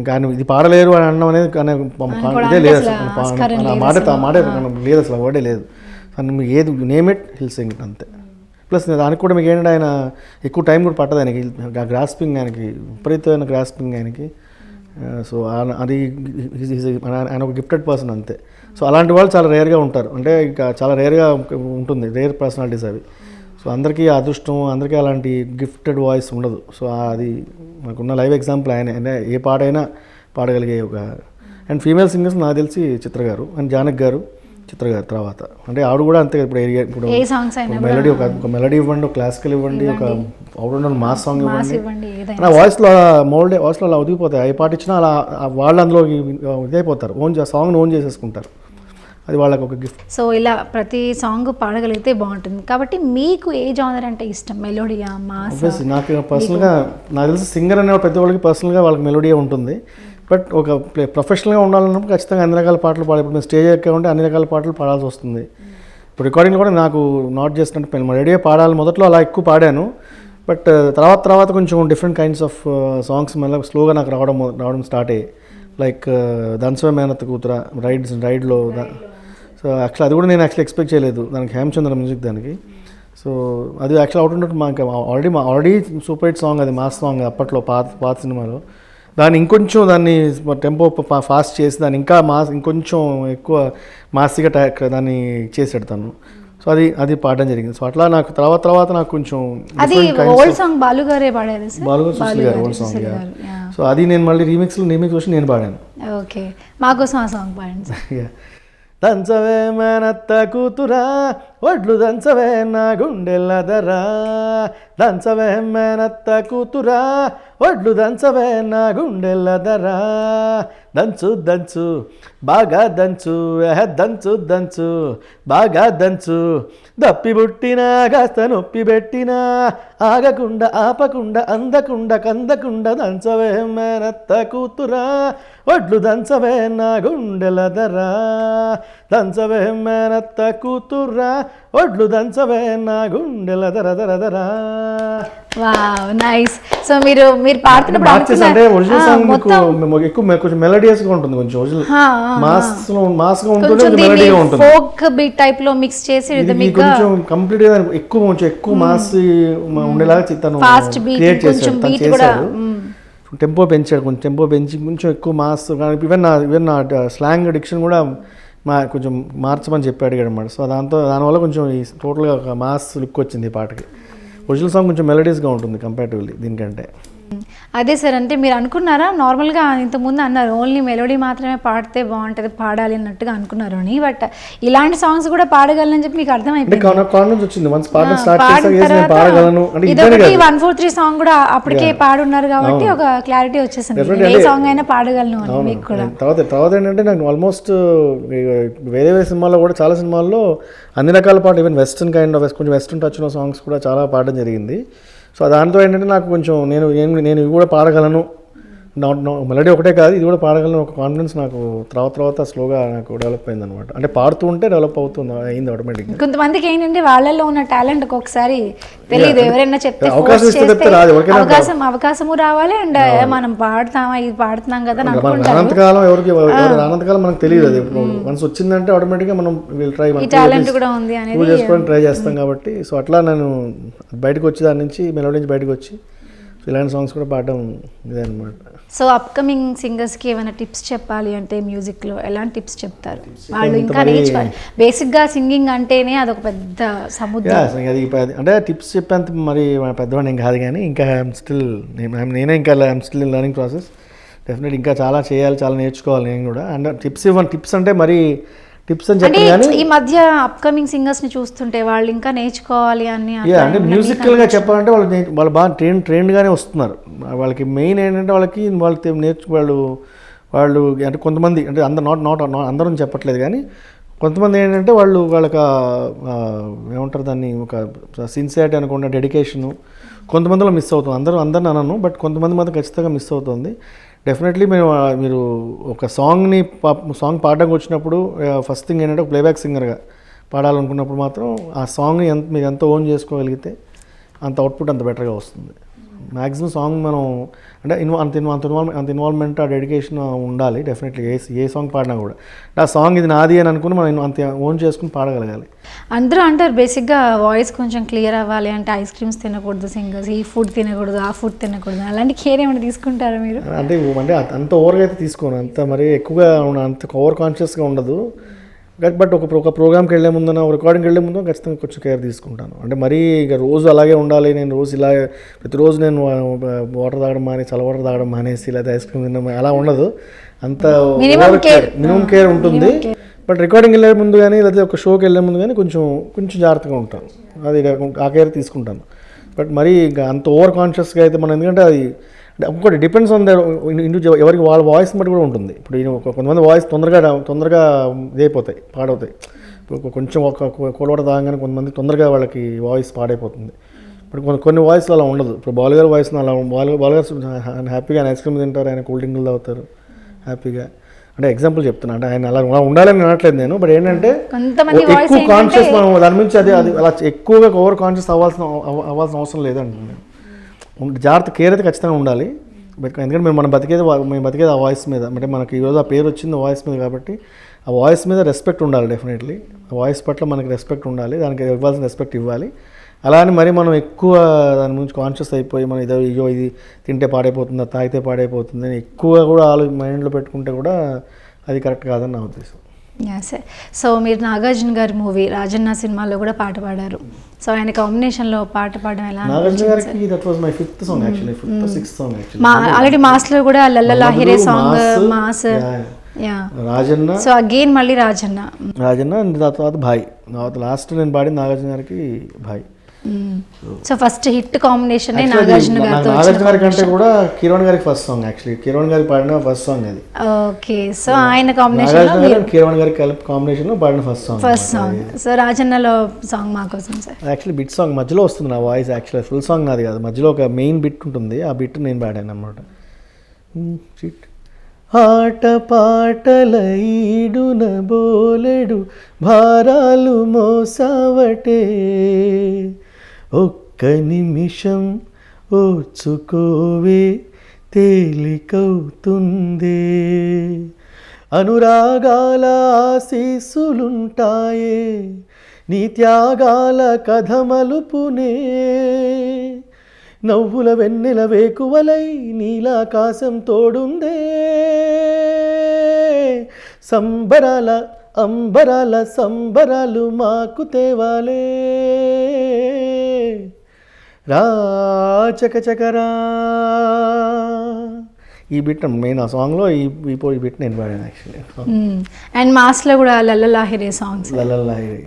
కానీ ఇది పాడలేరు అని అనడం అనేది ఇదే లేదు అసలు, మాట లేదు అసలు, వర్డే లేదు. మీకు ఏది name it hill sing it అంతే. ప్లస్ దానికి కూడా మీకు ఏంటంటే ఆయన ఎక్కువ టైం కూడా పట్టదు ఆయనకి, గ్రాస్పింగ్ ఆయనకి విపరీతమైన గ్రాస్పింగ్ ఆయనకి. సో అది ఆయన ఒక గిఫ్టెడ్ పర్సన్ అంతే. సో అలాంటి వాళ్ళు చాలా రేర్గా ఉంటారు, అంటే ఇంకా చాలా రేర్గా ఉంటుంది, రేర్ పర్సనాలిటీస్ అవి. సో అందరికీ అదృష్టం, అందరికీ అలాంటి గిఫ్టెడ్ వాయిస్ ఉండదు. సో అది మనకున్న లైవ్ ఎగ్జాంపుల్ ఆయన. అంటే ఏ పాటైనా పాడగలిగే ఒక. అండ్ ఫీమేల్ సింగర్స్ నాకు తెలిసి చిత్ర గారు అండ్ జానకి గారు, చిత్ర గారు తర్వాత. అంటే ఆవిడ కూడా అంతే. ఇప్పుడు మెలడీ ఒక మెలడీ ఇవ్వండి, ఒక క్లాసికల్ ఇవ్వండి, ఒక అవుట్ మాస్ సాంగ్ ఇవ్వండి, నా వాయిస్లో వాయిస్లో అలా ఒదిగిపోతాయి. ఏ పాట ఇచ్చినా అలా వాళ్ళు అందులో ఇదైపోతారు, సాంగ్ని ఓన్ చేసేసుకుంటారు. అది వాళ్ళకి ఒక గిఫ్ట్. సో ఇలా ప్రతి సాంగ్ పాడగలిగితే బాగుంటుంది. కాబట్టి మీకు ఏ జానర్ అంటే ఇష్టం? మెలోడియా, మాస్? నాకు పర్సనల్గా నాకు తెలిసి సింగర్ అనే ప్రతి వాళ్ళకి పర్సనల్గా వాళ్ళకి మెలోడియా ఉంటుంది. బట్ ఒక ప్రొఫెషనల్గా ఉండాలన్నప్పుడు ఖచ్చితంగా అన్ని రకాల పాటలు పాడాలి. ఇప్పుడు మేము స్టేజ్ ఎక్కామంటే అన్ని రకాల పాటలు పాడాల్సి వస్తుంది. ఇప్పుడు రికార్డింగ్ కూడా నాకు నాట్ జస్ట్ అంటే రెడీగా పాడాలి, మొదట్లో అలా ఎక్కువ పాడాను. బట్ తర్వాత కొంచెం డిఫరెంట్ కైండ్స్ ఆఫ్ సాంగ్స్ మళ్ళీ స్లోగా నాకు రావడం స్టార్ట్ అయ్యాయి. లైక్ ధన్సవే మేనత్ కూతుర రైడ్లో. సో యాక్చువల్ అది కూడా నేను ఎక్స్పెక్ట్ చేయలేదు, దానికి హేమచంద్ర మ్యూజిక్ దానికి. సో అది యాక్చువల్ అవుట్ మాకు ఆల్రెడీ సూపర్ హిట్ సాంగ్, అది మాస్ సాంగ్ అప్పట్లో పాత సినిమాలో. దాన్ని ఇంకొంచెం టెంపో ఫాస్ట్ చేసి దాన్ని ఇంకా ఇంకొంచెం ఎక్కువ మాసిగా దాన్ని చేసి పెడతాను. సో అది పాడడం జరిగింది. సో అట్లా నాకు తర్వాత నాకు కొంచెం అది ఓల్డ్ సాంగ్ బాలు గారే పాడారు సార్. బాలుగారు సుశీల్ గారు ఓల్డ్ సాంగ్. సో అది నేను మళ్ళీ రీమిక్స్ వచ్చి నేను పాడాను. ఓకే, మాకోసం ఆ సాంగ్ పాడండి సార్. దంచవే మేనత్త కూతురా ఒడ్లు దంచవే నా గుండెలదరా, దంచవే మేనత్త కూతురా ఒడ్లు దంచవే నా గుండెలదరా, దంచు దంచు బాగా దంచు దంచు దంచు బాగా దంచు, దప్పి పుట్టినా కాస్త నొప్పి పెట్టినా ఆగకుండా ఆపకుండా అందకుండా కందకుండా దంచవే మేనత్త కూతురా ఒడ్లు దంచవే నా గుండెలదరా, దంచవే మేనత్త కూతురా ఒడ్లు దంచవే నా గుండెలదరదరదరా. Wow, nice. సో మీరు పాడుతున్నప్పుడు అంటే ఒరిజినల్ సాంగ్ ఎక్కువ కొంచెం మెలోడియస్ గా ఉంటుంది, కొంచెం ఒరిజినల్ మాస్ గా ఉంటుంది, మెలోడీగా ఉంటుంది. ఫోక్ బీట్ టైప్ లో మిక్స్ చేసి కొంచెం కంప్లీట్ గా ఎక్కువ మాస్ ఉండేలాగా తను క్రియేట్ చేశాడు. టెంపో పెంచాడు, కొంచెం టెంపో పెంచి కొంచెం ఎక్కువ మాస్, ఈవెన్ నా స్లాంగ్ డిక్షన్ కూడా కొంచెం మార్చమని చెప్పాడు అనమాట. సో దానివల్ల కొంచెం ఈ టోటల్గా ఒక మాస్ లుక్ వచ్చింది ఈ పాటకి. ఒరిజినల్ సాంగ్ కొంచెం మెలోడీస్గా ఉంటుంది కంపారిటివ్లీ దీనికంటే. అదే సార్, అంటే మీరు అనుకున్నారా నార్మల్గా ఇంతకుముందు అన్నారు ఓన్లీ మెలోడీ మాత్రమే పాడితే బాగుంటుంది పాడాలి అన్నట్టుగా అనుకున్నారు అని, బట్ ఇలాంటి సాంగ్స్ కూడా పాడగలనని చెప్పి మీకు అర్థమైపోయింది. 143 సాంగ్ కూడా అప్పటికే పాడున్నారు కాబట్టి ఒక క్లారిటీ వచ్చేసింది, ఏ సాంగ్ అయినా పాడగలను అని మీకు కూడా. తర్వాత ఏంటంటే నాకు ఆల్మోస్ట్ వేరే సినిమాల్లో కూడా చాలా సినిమాల్లో అన్ని రకాల పాటలు, ఈవెన్ వెస్టర్న్ కైండ్ ఆఫ్ కొంచెం వెస్టర్న్ టచ్ ఉన్న సాంగ్స్ కూడా చాలా పాడడం జరిగింది. సో దాంతో ఏంటంటే నాకు కొంచెం నేను ఇవి కూడా పాడగలను, మెలడీ ఒకటే కాదు ఇది కూడా పాడగలను ఒక కాన్ఫిడెన్స్ నాకు తర్వాత స్లోగా నాకు డెవలప్ అయింది అనమాట. అంటే పాడుతూ ఉంటే డెవలప్ అవుతుంది అయింది ఆటోమేటిక్గా. కొంతమందికి ఏంటంటే వాళ్ళల్లో ఉన్న టాలెంట్ ఒక్కొక్కసారి తెలియదు, ఎవరైనా చెప్తే అవకాశము రావాలి అండ్ మనం పాడుతామా ఇది పాడుతున్నాం కదా అనంతకాలం ఎవరికి అనంతకాలం మనకు తెలియదు. అది మనసు వచ్చిందంటే ఆటోమేటిక్గా మనం టాలెంట్ కూడా ఉంది అనేది చేసుకోవడానికి ట్రై చేస్తాం కాబట్టి. సో అట్లా నేను బయటకు వచ్చి దాని నుంచి మెలోడీ నుంచి బయటకు వచ్చి ఇలాంటి సాంగ్స్ కూడా పాడడం ఇదే అనమాట. సో అప్కమింగ్ సింగర్స్కి ఏమైనా టిప్స్ చెప్పాలి అంటే మ్యూజిక్లో ఎలాంటి టిప్స్ చెప్తారు? వాళ్ళు ఇంకా నేర్చుకోవాలి, బేసిక్గా సింగింగ్ అంటేనే అదొక పెద్ద సముద్రం. అది అంటే టిప్స్ చెప్పేంత మరి పెద్దవాడిని ఏం కాదు, కానీ ఇంకా నేనే ఇంకా స్టిల్ లెర్నింగ్ ప్రాసెస్. డెఫినెట్ ఇంకా చాలా చేయాలి, చాలా నేర్చుకోవాలి నేను కూడా. అండ్ టిప్స్ అంటే మరి టిప్స్ అని చెప్పి కానీ ఈ మధ్య అప్కమింగ్ సింగర్స్ ని చూస్తుంటే వాళ్ళు ఇంకా నేర్చుకోవాలి అని అంటే మ్యూజికల్గా చెప్పాలంటే వాళ్ళు బాగా ట్రైన్డ్గానే వస్తున్నారు. వాళ్ళకి మెయిన్ ఏంటంటే వాళ్ళకి వాళ్ళు అంటే కొంతమంది అంటే అందరం చెప్పట్లేదు, కానీ కొంతమంది ఏంటంటే వాళ్ళకి ఏమంటారు దాన్ని ఒక సిన్సియారిటీ అనుకున్న డెడికేషను కొంతమందిలో మిస్ అవుతుంది. అందరిని అనను, బట్ కొంతమంది మాత్రం ఖచ్చితంగా మిస్ అవుతుంది. డెఫినెట్లీ మీరు ఒక సాంగ్ పాడడానికి వచ్చినప్పుడు ఫస్ట్ థింగ్ ఏంటంటే ఒక ప్లేబ్యాక్ సింగర్గా పాడాలనుకున్నప్పుడు మాత్రం ఆ సాంగ్ని మీరు ఎంత ఓన్ చేసుకోగలిగితే అంత అవుట్పుట్ అంత బెటర్గా వస్తుంది. మ్యాక్సిమం సాంగ్ మనం అంటే అంత ఇన్వాల్వ్మెంట్ ఆ డెడికేషన్ ఉండాలి డెఫినెట్లీ. ఏ సాంగ్ పాడినా కూడా ఆ సాంగ్ ఇది నాది అని అనుకుని మనం అంత ఓన్ చేసుకుని పాడగలగాలి. అందరూ అంటారు బేసిక్గా వాయిస్ కొంచెం క్లియర్ అవ్వాలి అంటే ఐస్ క్రీమ్స్ తినకూడదు సింగర్స్, ఈ ఫుడ్ తినకూడదు ఆ ఫుడ్ తినకూడదు, అలాంటి కేర్ ఏమైనా తీసుకుంటారా మీరు? అంటే అంత ఓవర్గా అయితే తీసుకోను, అంత మరి ఎక్కువగా అంత ఓవర్ కాన్షియస్గా ఉండదు. బట్ ఒక ప్రోగ్రామ్కి వెళ్ళే ముందు రికార్డింగ్కి వెళ్ళే ముందు ఖచ్చితంగా కొంచెం కేర్ తీసుకుంటాను. అంటే మరీ ఇక రోజు అలాగే ఉండాలి, నేను రోజు ఇలా ప్రతిరోజు నేను వాటర్ తాగడం చల్ల వాటర్ తాగడం మానేసి లేదా ఐస్ క్రీమ్ తినడం అలా ఉండదు. అంత మినిమం కేర్ ఉంటుంది. బట్ రికార్డింగ్ వెళ్ళే ముందు కానీ లేదా ఒక షోకి వెళ్ళే ముందు కానీ కొంచెం జాగ్రత్తగా ఉంటాను, అది ఆ కేర్ తీసుకుంటాను. బట్ మరీ ఇంకా అంత ఓవర్ కాన్షియస్గా అయితే మనం, ఎందుకంటే అది ఒకటి డిపెండ్స్ ఆన్ ఎవరికి వాళ్ళ వాయిస్ బట్టి కూడా ఉంటుంది. ఇప్పుడు కొంతమంది వాయిస్ తొందరగా ఇదైపోతాయి, పాడవుతాయి. ఇప్పుడు కొంచెం ఒక కోలవాట తాగగానే కొంతమంది తొందరగా వాళ్ళకి వాయిస్ పాడైపోతుంది. ఇప్పుడు కొన్ని వాయిస్లు అలా ఉండదు. ఇప్పుడు బాలుగారు వాయిస్ అలా బాలుగారు హ్యాపీగా ఐస్ క్రీమ్ తింటారు, ఆయన కూల్ డ్రింక్లు తాగుతారు హ్యాపీగా. అంటే ఎగ్జాంపుల్ చెప్తున్నా, అంటే ఆయన అలా ఉండాలని అనట్లేదు నేను. బట్ ఏంటంటే ఎక్కువ కాన్షియస్ మనం దాని నుంచి అది అలా ఎక్కువగా ఓవర్ కాన్షియస్ అవ్వాల్సిన అవసరం లేదండి. జాగ్రత్త కేర్ అయితే ఖచ్చితంగా ఉండాలి. ఎందుకంటే మేము బతికేది ఆ వాయిస్ మీద, అంటే మనకి ఈరోజు ఆ పేరు వచ్చింది వాయిస్ మీద కాబట్టి ఆ వాయిస్ మీద రెస్పెక్ట్ ఉండాలి. డెఫినెట్లీ ఆ వాయిస్ పట్ల మనకి రెస్పెక్ట్ ఉండాలి, దానికి ఇవ్వాల్సిన రెస్పెక్ట్ ఇవ్వాలి. అలా అని మరి మనం ఎక్కువ దాని గురించి కాన్షియస్ అయిపోయి మనం ఇది తింటే పాడైపోతుందా తాగితే పాడైపోతుంది అని ఎక్కువగా కూడా మైండ్లో పెట్టుకుంటే కూడా అది కరెక్ట్ కాదని నా ఉద్దేశం. సార్. సో మీరు నాగార్జున గారి మూవీ రాజన్న సినిమాలో కూడా పాట పాడారు. సో ఆయన కాంబినేషన్లో పాట పాడడం ఎలా నాగార్జున గారికి that was my 5th song actually, 5th or 6th song actually. Already మాస్లో కూడా లల్లలాహిరే song Mass. Rajanna, so again మళ్ళీ రాజన్న తర్వాత భాయ్, లాస్ట్ నేను పాడింది నాగార్జున గారికి Bhai. So first hit combination Nagarjuna గారి కంటే కూడా కిరణ్ గారికి ఫస్ట్ సాంగ్ యాక్చువల్లీ. కిరణ్ గారికి పాడిన ఫస్ట్ సాంగ్ అది. ఓకే. సో ఆయన కాంబినేషన్ కిరణ్ గారికి కలిపి కాంబినేషన్ లో పాడిన ఫస్ట్ సాంగ్. సో రాజన్నలో సాంగ్ మా కోసం సార్. యాక్చువల్లీ బిట్ సాంగ్ మధ్యలో వస్తుంది నా వాయిస్, యాక్చువల్లీ ఫుల్ సాంగ్ నాది కాదు, మధ్యలో ఒక మెయిన్ బిట్ ఉంటుంది, ఆ బిట్ నేను పాడాను అన్నమాట. ఆట పాటల ఈడున బోలెడు భారాలు మోసావటే, ఒక్క నిమిషం ఓర్చుకోవే తేలికవుతుందే, అనురాగాల ఆశీస్సులుంటాయే నీ త్యాగాల కథ మలుపునే, నవ్వుల వెన్నెల వేకువలై నీలాకాశం తోడుందే, సంబరాల అంబరాల సంబరాలు మాకు తేవాలే, రా చకచకరా. ఈ బిట్ మెయిన్ ఆ సాంగ్లో ఈ బిట్ నేను పాడాను యాక్చువల్లీ. అండ్ మాస్లో కూడా లల్లలాహిరే సాంగ్స్. లల్లలాహిరే,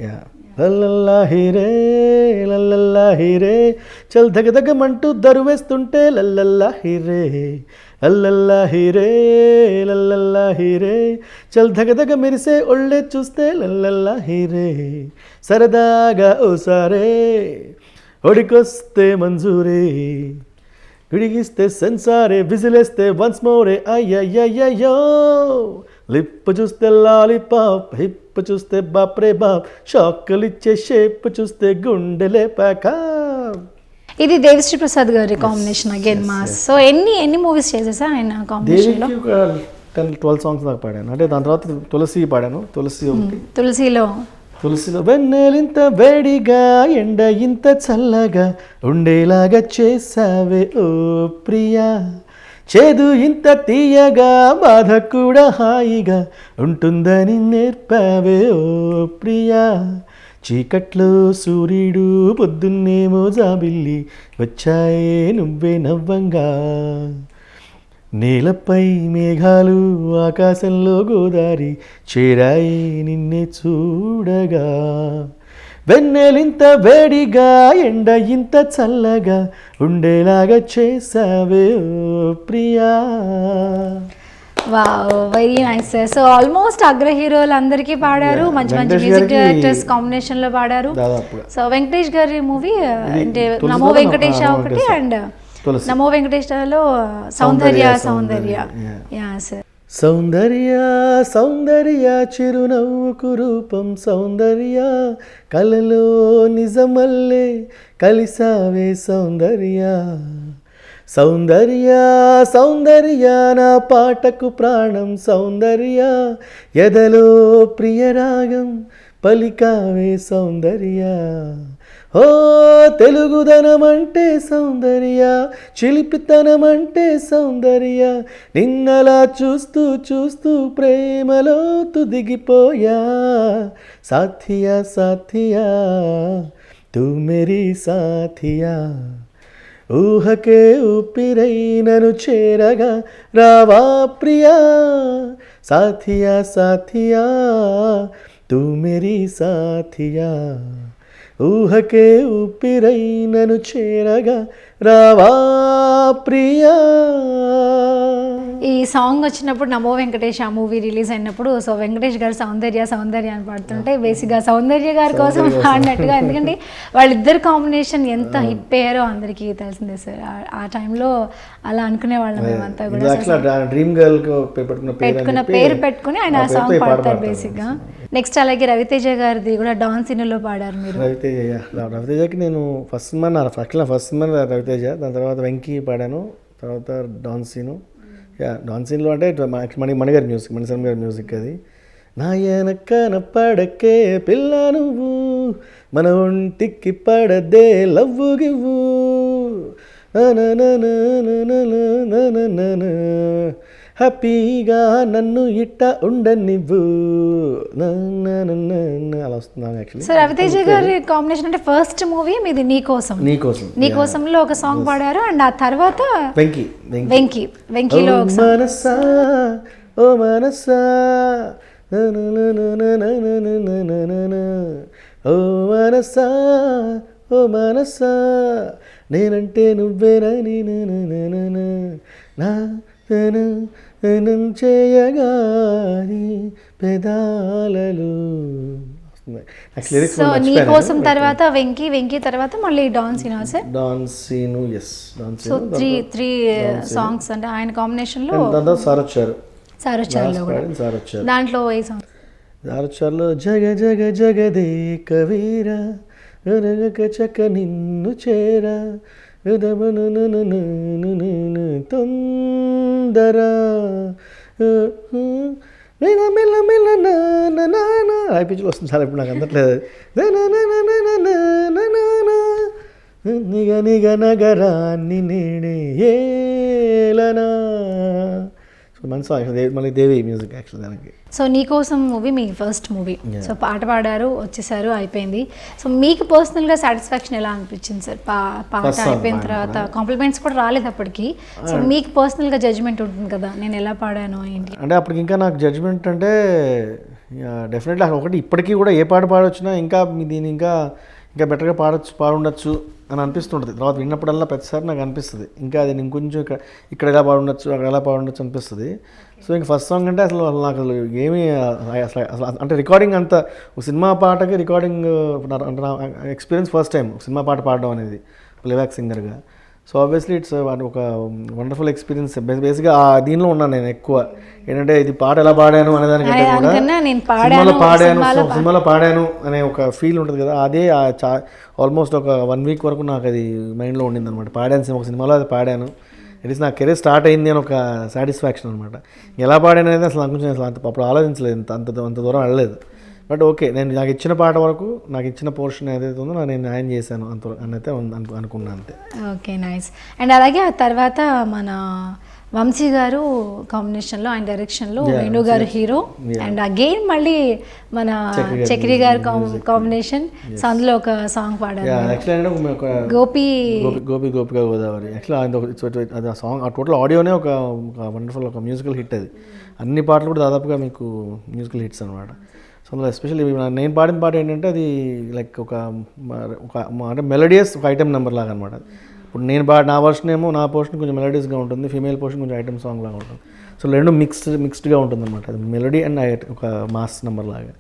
లల్లల్లాహిరే లల్లల్లాహిరే చల్ దగదగమంటూ దరువేస్తుంటే లల్లల్లాహిరే, లల్లల్లాహిరే లల్లల్లాహిరే చల్ దగదగ మెరిసే ఒళ్ళే చూస్తే లల్లల్లాహిరే, సరదాగా ఓసారే ఒడికొస్తే మంజూరే, విడిగిస్తే సెన్సారే విజిలేస్తే వన్స్ మోరే, అయ్యయ్యయ్యో లిప్ చూస్తే లాలీపాప్, హిప్ చూస్తే బాప్రే బాప్, షాక్లిచ్చే షేప్ చూస్తే గుండెలే పాక. ఇది దేవిశ్రీ ప్రసాద్ గారి కాంబినేషన్ అగైన్ మాస్. సో ఎన్ని మూవీస్ చేసేసా ఆయన కాంబినేషన్లో? 10-12 సాంగ్స్ దాకా పాడాను. అంటే దాని తర్వాత తులసి పాడాను. తులసిలో వెన్నెలింత వేడిగా ఎండ ఇంత చల్లగా ఉండేలాగా చేసావే ఓ ప్రియా, చేదు ఇంత తీయగా బాధ కూడా హాయిగా ఉంటుందని నేర్పావే ఓ ప్రియా, చీకట్లో సూర్యుడు పొద్దున్నేమో జాబిల్లి వచ్చాయే నువ్వే నవ్వంగా, నేలపై మేఘాలు ఆకాశంలో గోదారి చేరాయి నిన్నే చూడగా, వెన్నెలింత వేడిగా ఎండ ఇంత చల్లగా ఉండేలాగా చేసావే ఓ ప్రియా. Wow, very nice sir. So almost అగ్ర హీరోలు అందరికీ పాడారు, మంచి మ్యూజిక్ డైరెక్టర్స్ కాంబినేషన్ లో పాడారు. సో వెంకటేష్ గారి మూవీ అంటే నమో వెంకటేశ ఒకటి, and Namo వెంకటేశ్వరలో Soundarya. Yeah sir. సౌందర్య సౌందర్య చిరునవ్వుకు రూపం సౌందర్య, కలలో నిజమల్లే కలిసావే సౌందర్య, సౌందర్య సౌందర్య నా పాటకు ప్రాణం సౌందర్య, ఎదలో ప్రియరాగం పలికావే సౌందర్య, ఓ తెలుగుదనమంటే సౌందర్య, చిలిపితనమంటే సౌందర్య, నిన్నలా చూస్తూ చూస్తూ ప్రేమలో తుదిగిపోయా, సాథియా సాథియా తూ మేరీ సాథియా, ఊహకే ఊపిరై నన్ను చేరగా రావా ప్రియా, సాథియా సాథియా తూ మేరీ సాథియా, ఊహకే ఊపిరై నన్ను చేరగా రావా ప్రియా. ఈ సాంగ్ వచ్చినప్పుడు నమో వెంకటేష్ ఆ మూవీ రిలీజ్ అయినప్పుడు, సో వెంకటేష్ గారు సౌందర్య అని పాడుతుంటే బేసిక్గా సౌందర్య గారి కోసం పాడినట్టుగా, ఎందుకంటే వాళ్ళిద్దరు కాంబినేషన్ ఎంత హిట్ అయ్యారో అందరికీ తెలిసిందే సార్. ఆ టైంలో అలా అనుకునే వాళ్ళం మేమంతా కూడా. డ్రీమ్ గర్ల్ పెట్టుకున్న పేరు పెట్టుకుని ఆయన ఆ సాంగ్ పాడతారు బేసిక్గా. నెక్స్ట్ అలాగే రవితేజ గారిది కూడా డాన్ సినిమాలో పాడారు మీరు. రవితేజకి నేను ఫస్ట్ సినిమా రవితేజ, దాని తర్వాత వెంకీ పాడాను, తర్వాత డాన్ సీను. డాన్ సీన్లో అంటే మణిగారి మ్యూజిక్, మణిశర్మ గారి మ్యూజిక్ అది. నాయనక్కన పడకే పిల్ల నువ్వు మన ఒంటికి పడదే లవ్వు గివ్వు, హ్యాపీగా నన్ను ఇట్ట ఉండనివ్వు అలా వస్తుంది యాక్చువల్లీ. సో రవితేజ గారి కాంబినేషన్ అంటే ఫస్ట్ మూవీ మీది నీకోసం. నీకోసంలో ఒక సాంగ్ పాడారు అండ్ ఆ తర్వాత వెంకీలో మనసా ఓ మనసా ఓ మనసా ఓ మనసా నేనంటే నువ్వేనని నా చేయగాని పెదాలలు. సో నీకోసం తర్వాత వెంకీ తర్వాత మళ్ళీ డాన్ సీనా సార్. సో త్రీ సాంగ్స్ అంటే ఆయన కాంబినేషన్ లో సార్ వచ్చారు. దాంట్లో ఏ సాంగ్? సారొచ్చారులో జగ జగ జగదే కవీరా చక నిన్ను చేరా తొందర మెల్ల మెల్ల మెల్ల అయిపించుకు వస్తుంది సార్. ఇప్పుడు నాకు అందట్లేదు. నిగ నిగ నగరాన్ని నేనే ఏలనా. మంచి సాంగ్, మళ్ళీ దేవి మ్యూజిక్ యాక్చువల్ దానికి. సో నీకోసం మూవీ మీ ఫస్ట్ మూవీ. సో పాట పాడారు, వచ్చేసారు, అయిపోయింది. సో మీకు పర్సనల్గా సాటిస్ఫాక్షన్ ఎలా అనిపించింది సార్? పాట అయిపోయిన తర్వాత కాంప్లిమెంట్స్ కూడా రాలేదు అప్పటికి. సో మీకు పర్సనల్గా జడ్జ్మెంట్ ఉంటుంది కదా, నేను ఎలా పాడాను ఏంటి అంటే. అప్పటికి ఇంకా నాకు జడ్జ్మెంట్ అంటే డెఫినెట్లీ ఒకటి, ఇప్పటికీ కూడా ఏ పాట పాడొచ్చినా ఇంకా దీన్ని ఇంకా బెటర్గా పాడుండొచ్చు అని అనిపిస్తుంటుంది. తర్వాత విన్నప్పుడల్లా ప్రతిసారి నాకు అనిపిస్తుంది ఇంకా అది ఇంకొంచెం ఇక్కడ ఎలా పాడుండొచ్చు, అక్కడ ఎలా పాడుండొచ్చు అనిపిస్తుంది. సో ఇంకా ఫస్ట్ సాంగ్ అంటే అసలు నాకు ఏమీ అసలు అంటే రికార్డింగ్ అంత సినిమా పాటకి రికార్డింగ్ అంటే నా ఎక్స్పీరియన్స్ ఫస్ట్ టైం సినిమా పాట పాడడం అనేది ప్లేబ్యాక్ సింగర్గా. సో ఆబ్వియస్లీ ఇట్స్ ఒక వండర్ఫుల్ ఎక్స్పీరియన్స్. బేసిక్గా దీనిలో ఉన్నాను నేను ఎక్కువ. ఏంటంటే ఇది పాట ఎలా పాడాను అనే దానికంటే కూడా సినిమాలో పాడాను అనే ఒక ఫీల్ ఉంటుంది కదా, అదే ఆల్మోస్ట్ ఒక 1 వీక్ వరకు నాకు అది మైండ్లో ఉండింది అనమాట. పాడాను ఒక సినిమాలో, అది పాడాను. ఇట్ ఈస్ నా కెరీర్ స్టార్ట్ అయింది అని ఒక సాటిస్ఫాక్షన్ అనమాట. ఎలా పాడాను అనేది అసలు కొంచెం అప్పుడు ఆలోచించలేదు, అంత దూరం వెళ్ళలేదు. బట్ ఓకే, నేను నాకు ఇచ్చిన పాట వరకు నాకు ఇచ్చిన పోర్షన్ ఏదైతే ఉందో నేను న్యాయం చేశాను అంత అయితే అనుకున్నాను అంతే. Okay, nice. అండ్ అలాగే ఆ తర్వాత మన వంశీ గారు కాంబినేషన్లో, ఆయన డైరెక్షన్లో వేణు గారు హీరో, అండ్ అగైన్ మళ్ళీ మన చక్రి గారు కాంబినేషన్. సో అందులో ఒక సాంగ్ పాడారు, గోపిక గోదావరి. యాక్చువల్లీ అది ఆ సాంగ్, ఆ టోటల్ ఆడియోనే ఒక వండర్ఫుల్ ఒక మ్యూజికల్ హిట్. అది అన్ని పాటలు కూడా దాదాపుగా మీకు మ్యూజికల్ హిట్స్ అనమాట. సో అందులో ఎస్పెషల్లీ నేను పాడిన పాట ఏంటంటే అది లైక్ ఒక అంటే మెలోడియస్ ఒక ఐటమ్ నెంబర్ లాగా అనమాట. ఇప్పుడు నేను నా వర్షన్ ఏమో, నా పోర్షన్ కొంచెం మెలోడియస్గా ఉంటుంది, ఫీమేల్ పోర్షన్ కొంచెం ఐటమ్ సాంగ్ లాగా ఉంటుంది. సో రెండు మిక్స్డ్గా ఉంటుంది అనమాట. అది మెలోడీ అండ్ ఒక మాస్ నెంబర్ లాగా.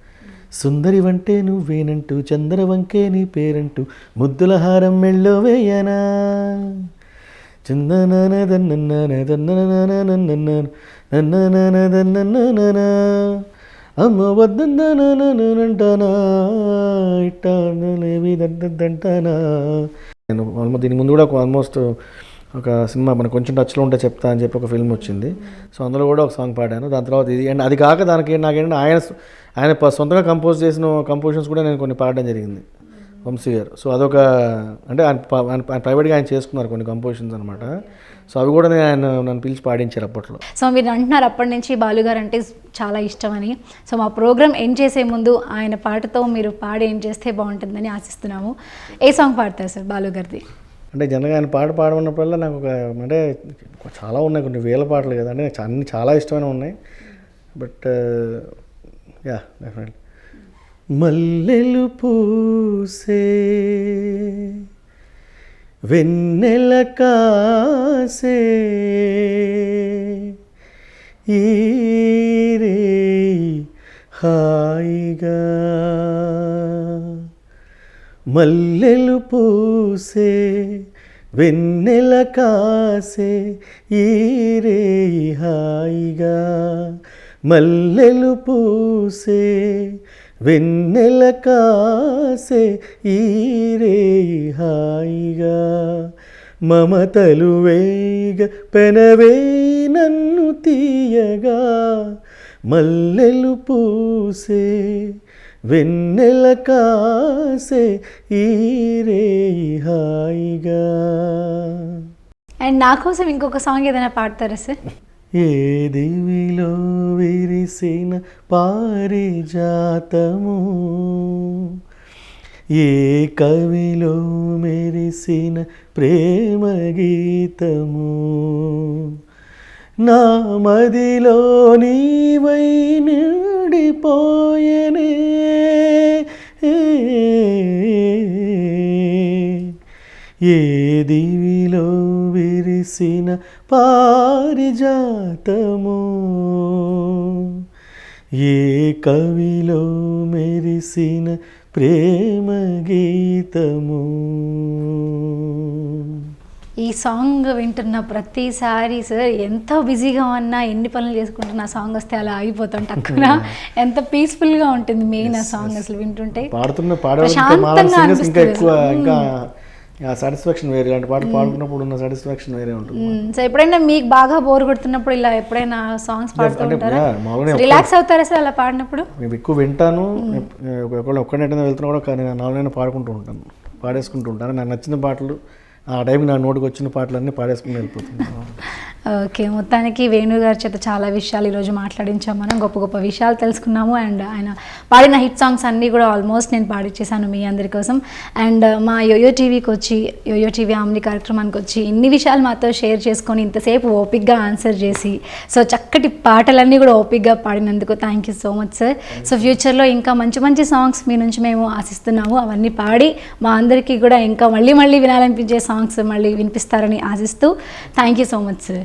సుందరి వంటే నువ్వేనంటూ, చందర వంకే నీ పేరంటూ, ముద్దుల హారం మెళ్ళో వేయనా, అమ్మ వద్దంటానా ఇట్టంటానా. నేను ఆల్మోస్ట్ దీని ముందు కూడా ఆల్మోస్ట్ ఒక సినిమా మన కొంచెం టచ్లో ఉంటే చెప్తా అని చెప్పి ఒక ఫిల్మ్ వచ్చింది. సో అందులో కూడా ఒక సాంగ్ పాడాను. దాని తర్వాత ఇది అండ్ అది కాక దానికి నాకేంటంటే ఆయన సొంతంగా కంపోజ్ చేసిన కంపోజిషన్స్ కూడా నేను కొన్ని పాడడం జరిగింది వంశీ గారు. సో అదొక అంటే ఆయన ప్రైవేట్గా ఆయన చేసుకున్నారు కొన్ని కంపోజిషన్స్ అనమాట. సో అవి కూడా నన్ను పిలిచి పాడించారు అప్పట్లో. సో మీరు అంటున్నారు అప్పటి నుంచి బాలుగారు అంటే చాలా ఇష్టమని. సో మా ప్రోగ్రామ్ ఎండ్ చేసే ముందు ఆయన పాటతో మీరు పాడి ఎండ్ చేస్తే బాగుంటుందని ఆశిస్తున్నాము. ఏ సాంగ్ పాడతారు సార్ బాలుగారిది? అంటే జనరల్గా ఆయన పాడినప్పుడల్లా నాకు ఒక అంటే చాలా ఉన్నాయి, కొన్ని వేల పాటలు కదా, అంటే అన్ని చాలా ఇష్టమైన ఉన్నాయి. But yeah definitely. మల్లెలు పూసే వెన్నెల కాసే ఈరే హాయిగా, మల్లెలు పూసే వెన్నెల కాసే ఈరే హాయిగా, మల్లెలు పూసే వెన్నెల కాసే ఈరే హాయిగా, మమతలు వేగ పెనవే నన్ను తీయగా, మల్లెలు పూసే వెన్నెల కాసే ఈరే హాయిగా. అండ్ నా కోసం ఇంకొక సాంగ్ ఏదైనా పాడతారా సార్? ఏ దివిలో విరిసిన పారిజాతము, ఏ కవిలో మెరిసిన ప్రేమ గీతము, నా మదిలో నీవై నిండిపోయనే, ఏ దివిలో విరిసిన పారిజాతము, ఏ కవిలో మెరిసిన ప్రేమ గీతము. ఈ సాంగ్ వింటున్న ప్రతిసారి సార్ ఎంత బిజీగా ఉన్నా, ఎన్ని పనులు చేసుకుంటున్నా సాంగ్ వస్తే అలా ఆగిపోతాం టక్కున. ఎంత పీస్ఫుల్గా ఉంటుంది మెయిన్ ఆ సాంగ్ అసలు వింటుంటే. ప్రశాంతంగా ఇంకా ఎక్కువ ఇంకా సాటిస్ఫాక్షన్ వేరే, ఇలాంటి పాటలు పాడుకున్నప్పుడు ఉన్న సాటిస్ఫాక్షన్ వేరే ఉంటుంది. సో ఎప్పుడైనా మీకు బాగా బోర్ కొడుతున్నప్పుడు ఇలా ఎప్పుడైనా సాంగ్స్ పాడుతుంటారా? రిలాక్స్ అవుతారా సార్ అలా పాడినప్పుడు? నేను ఎక్కువ వింటాను, ఒక్కడైనా వెళ్తున్నా కూడా కానీ నాలుగైనా పాడుకుంటూ ఉంటాను, పాడేసుకుంటూ ఉంటాను. నాకు నచ్చిన పాటలు ఆ టైంకి నా నోటికి వచ్చిన పాటలన్నీ పాడేసుకుని వెళ్ళిపోతున్నాను. ఓకే, మొత్తానికి వేణు గారి చేత చాలా విషయాలు ఈరోజు మాట్లాడించాం మనం, గొప్ప గొప్ప విషయాలు తెలుసుకున్నాము. అండ్ ఆయన పాడిన హిట్ సాంగ్స్ అన్నీ కూడా ఆల్మోస్ట్ నేను పాడిచ్చేసాను మీ అందరి కోసం. అండ్ మా యోయో టీవీకి వచ్చి, యోయో టీవీ ఆమ్ని కార్యక్రమానికి వచ్చి ఇన్ని విషయాలు మాతో షేర్ చేసుకొని ఇంతసేపు ఓపిక్గా ఆన్సర్ చేసి, సో చక్కటి పాటలన్నీ కూడా ఓపిక్గా పాడినందుకు thank you so much sir. So ఫ్యూచర్లో ఇంకా మంచి మంచి సాంగ్స్ మీ నుంచి మేము ఆశిస్తున్నాము. అవన్నీ పాడి మా అందరికీ కూడా ఇంకా మళ్ళీ మళ్ళీ వినాలనిపించే సాంగ్స్ మళ్ళీ వినిపిస్తారని ఆశిస్తూ thank you so much sir.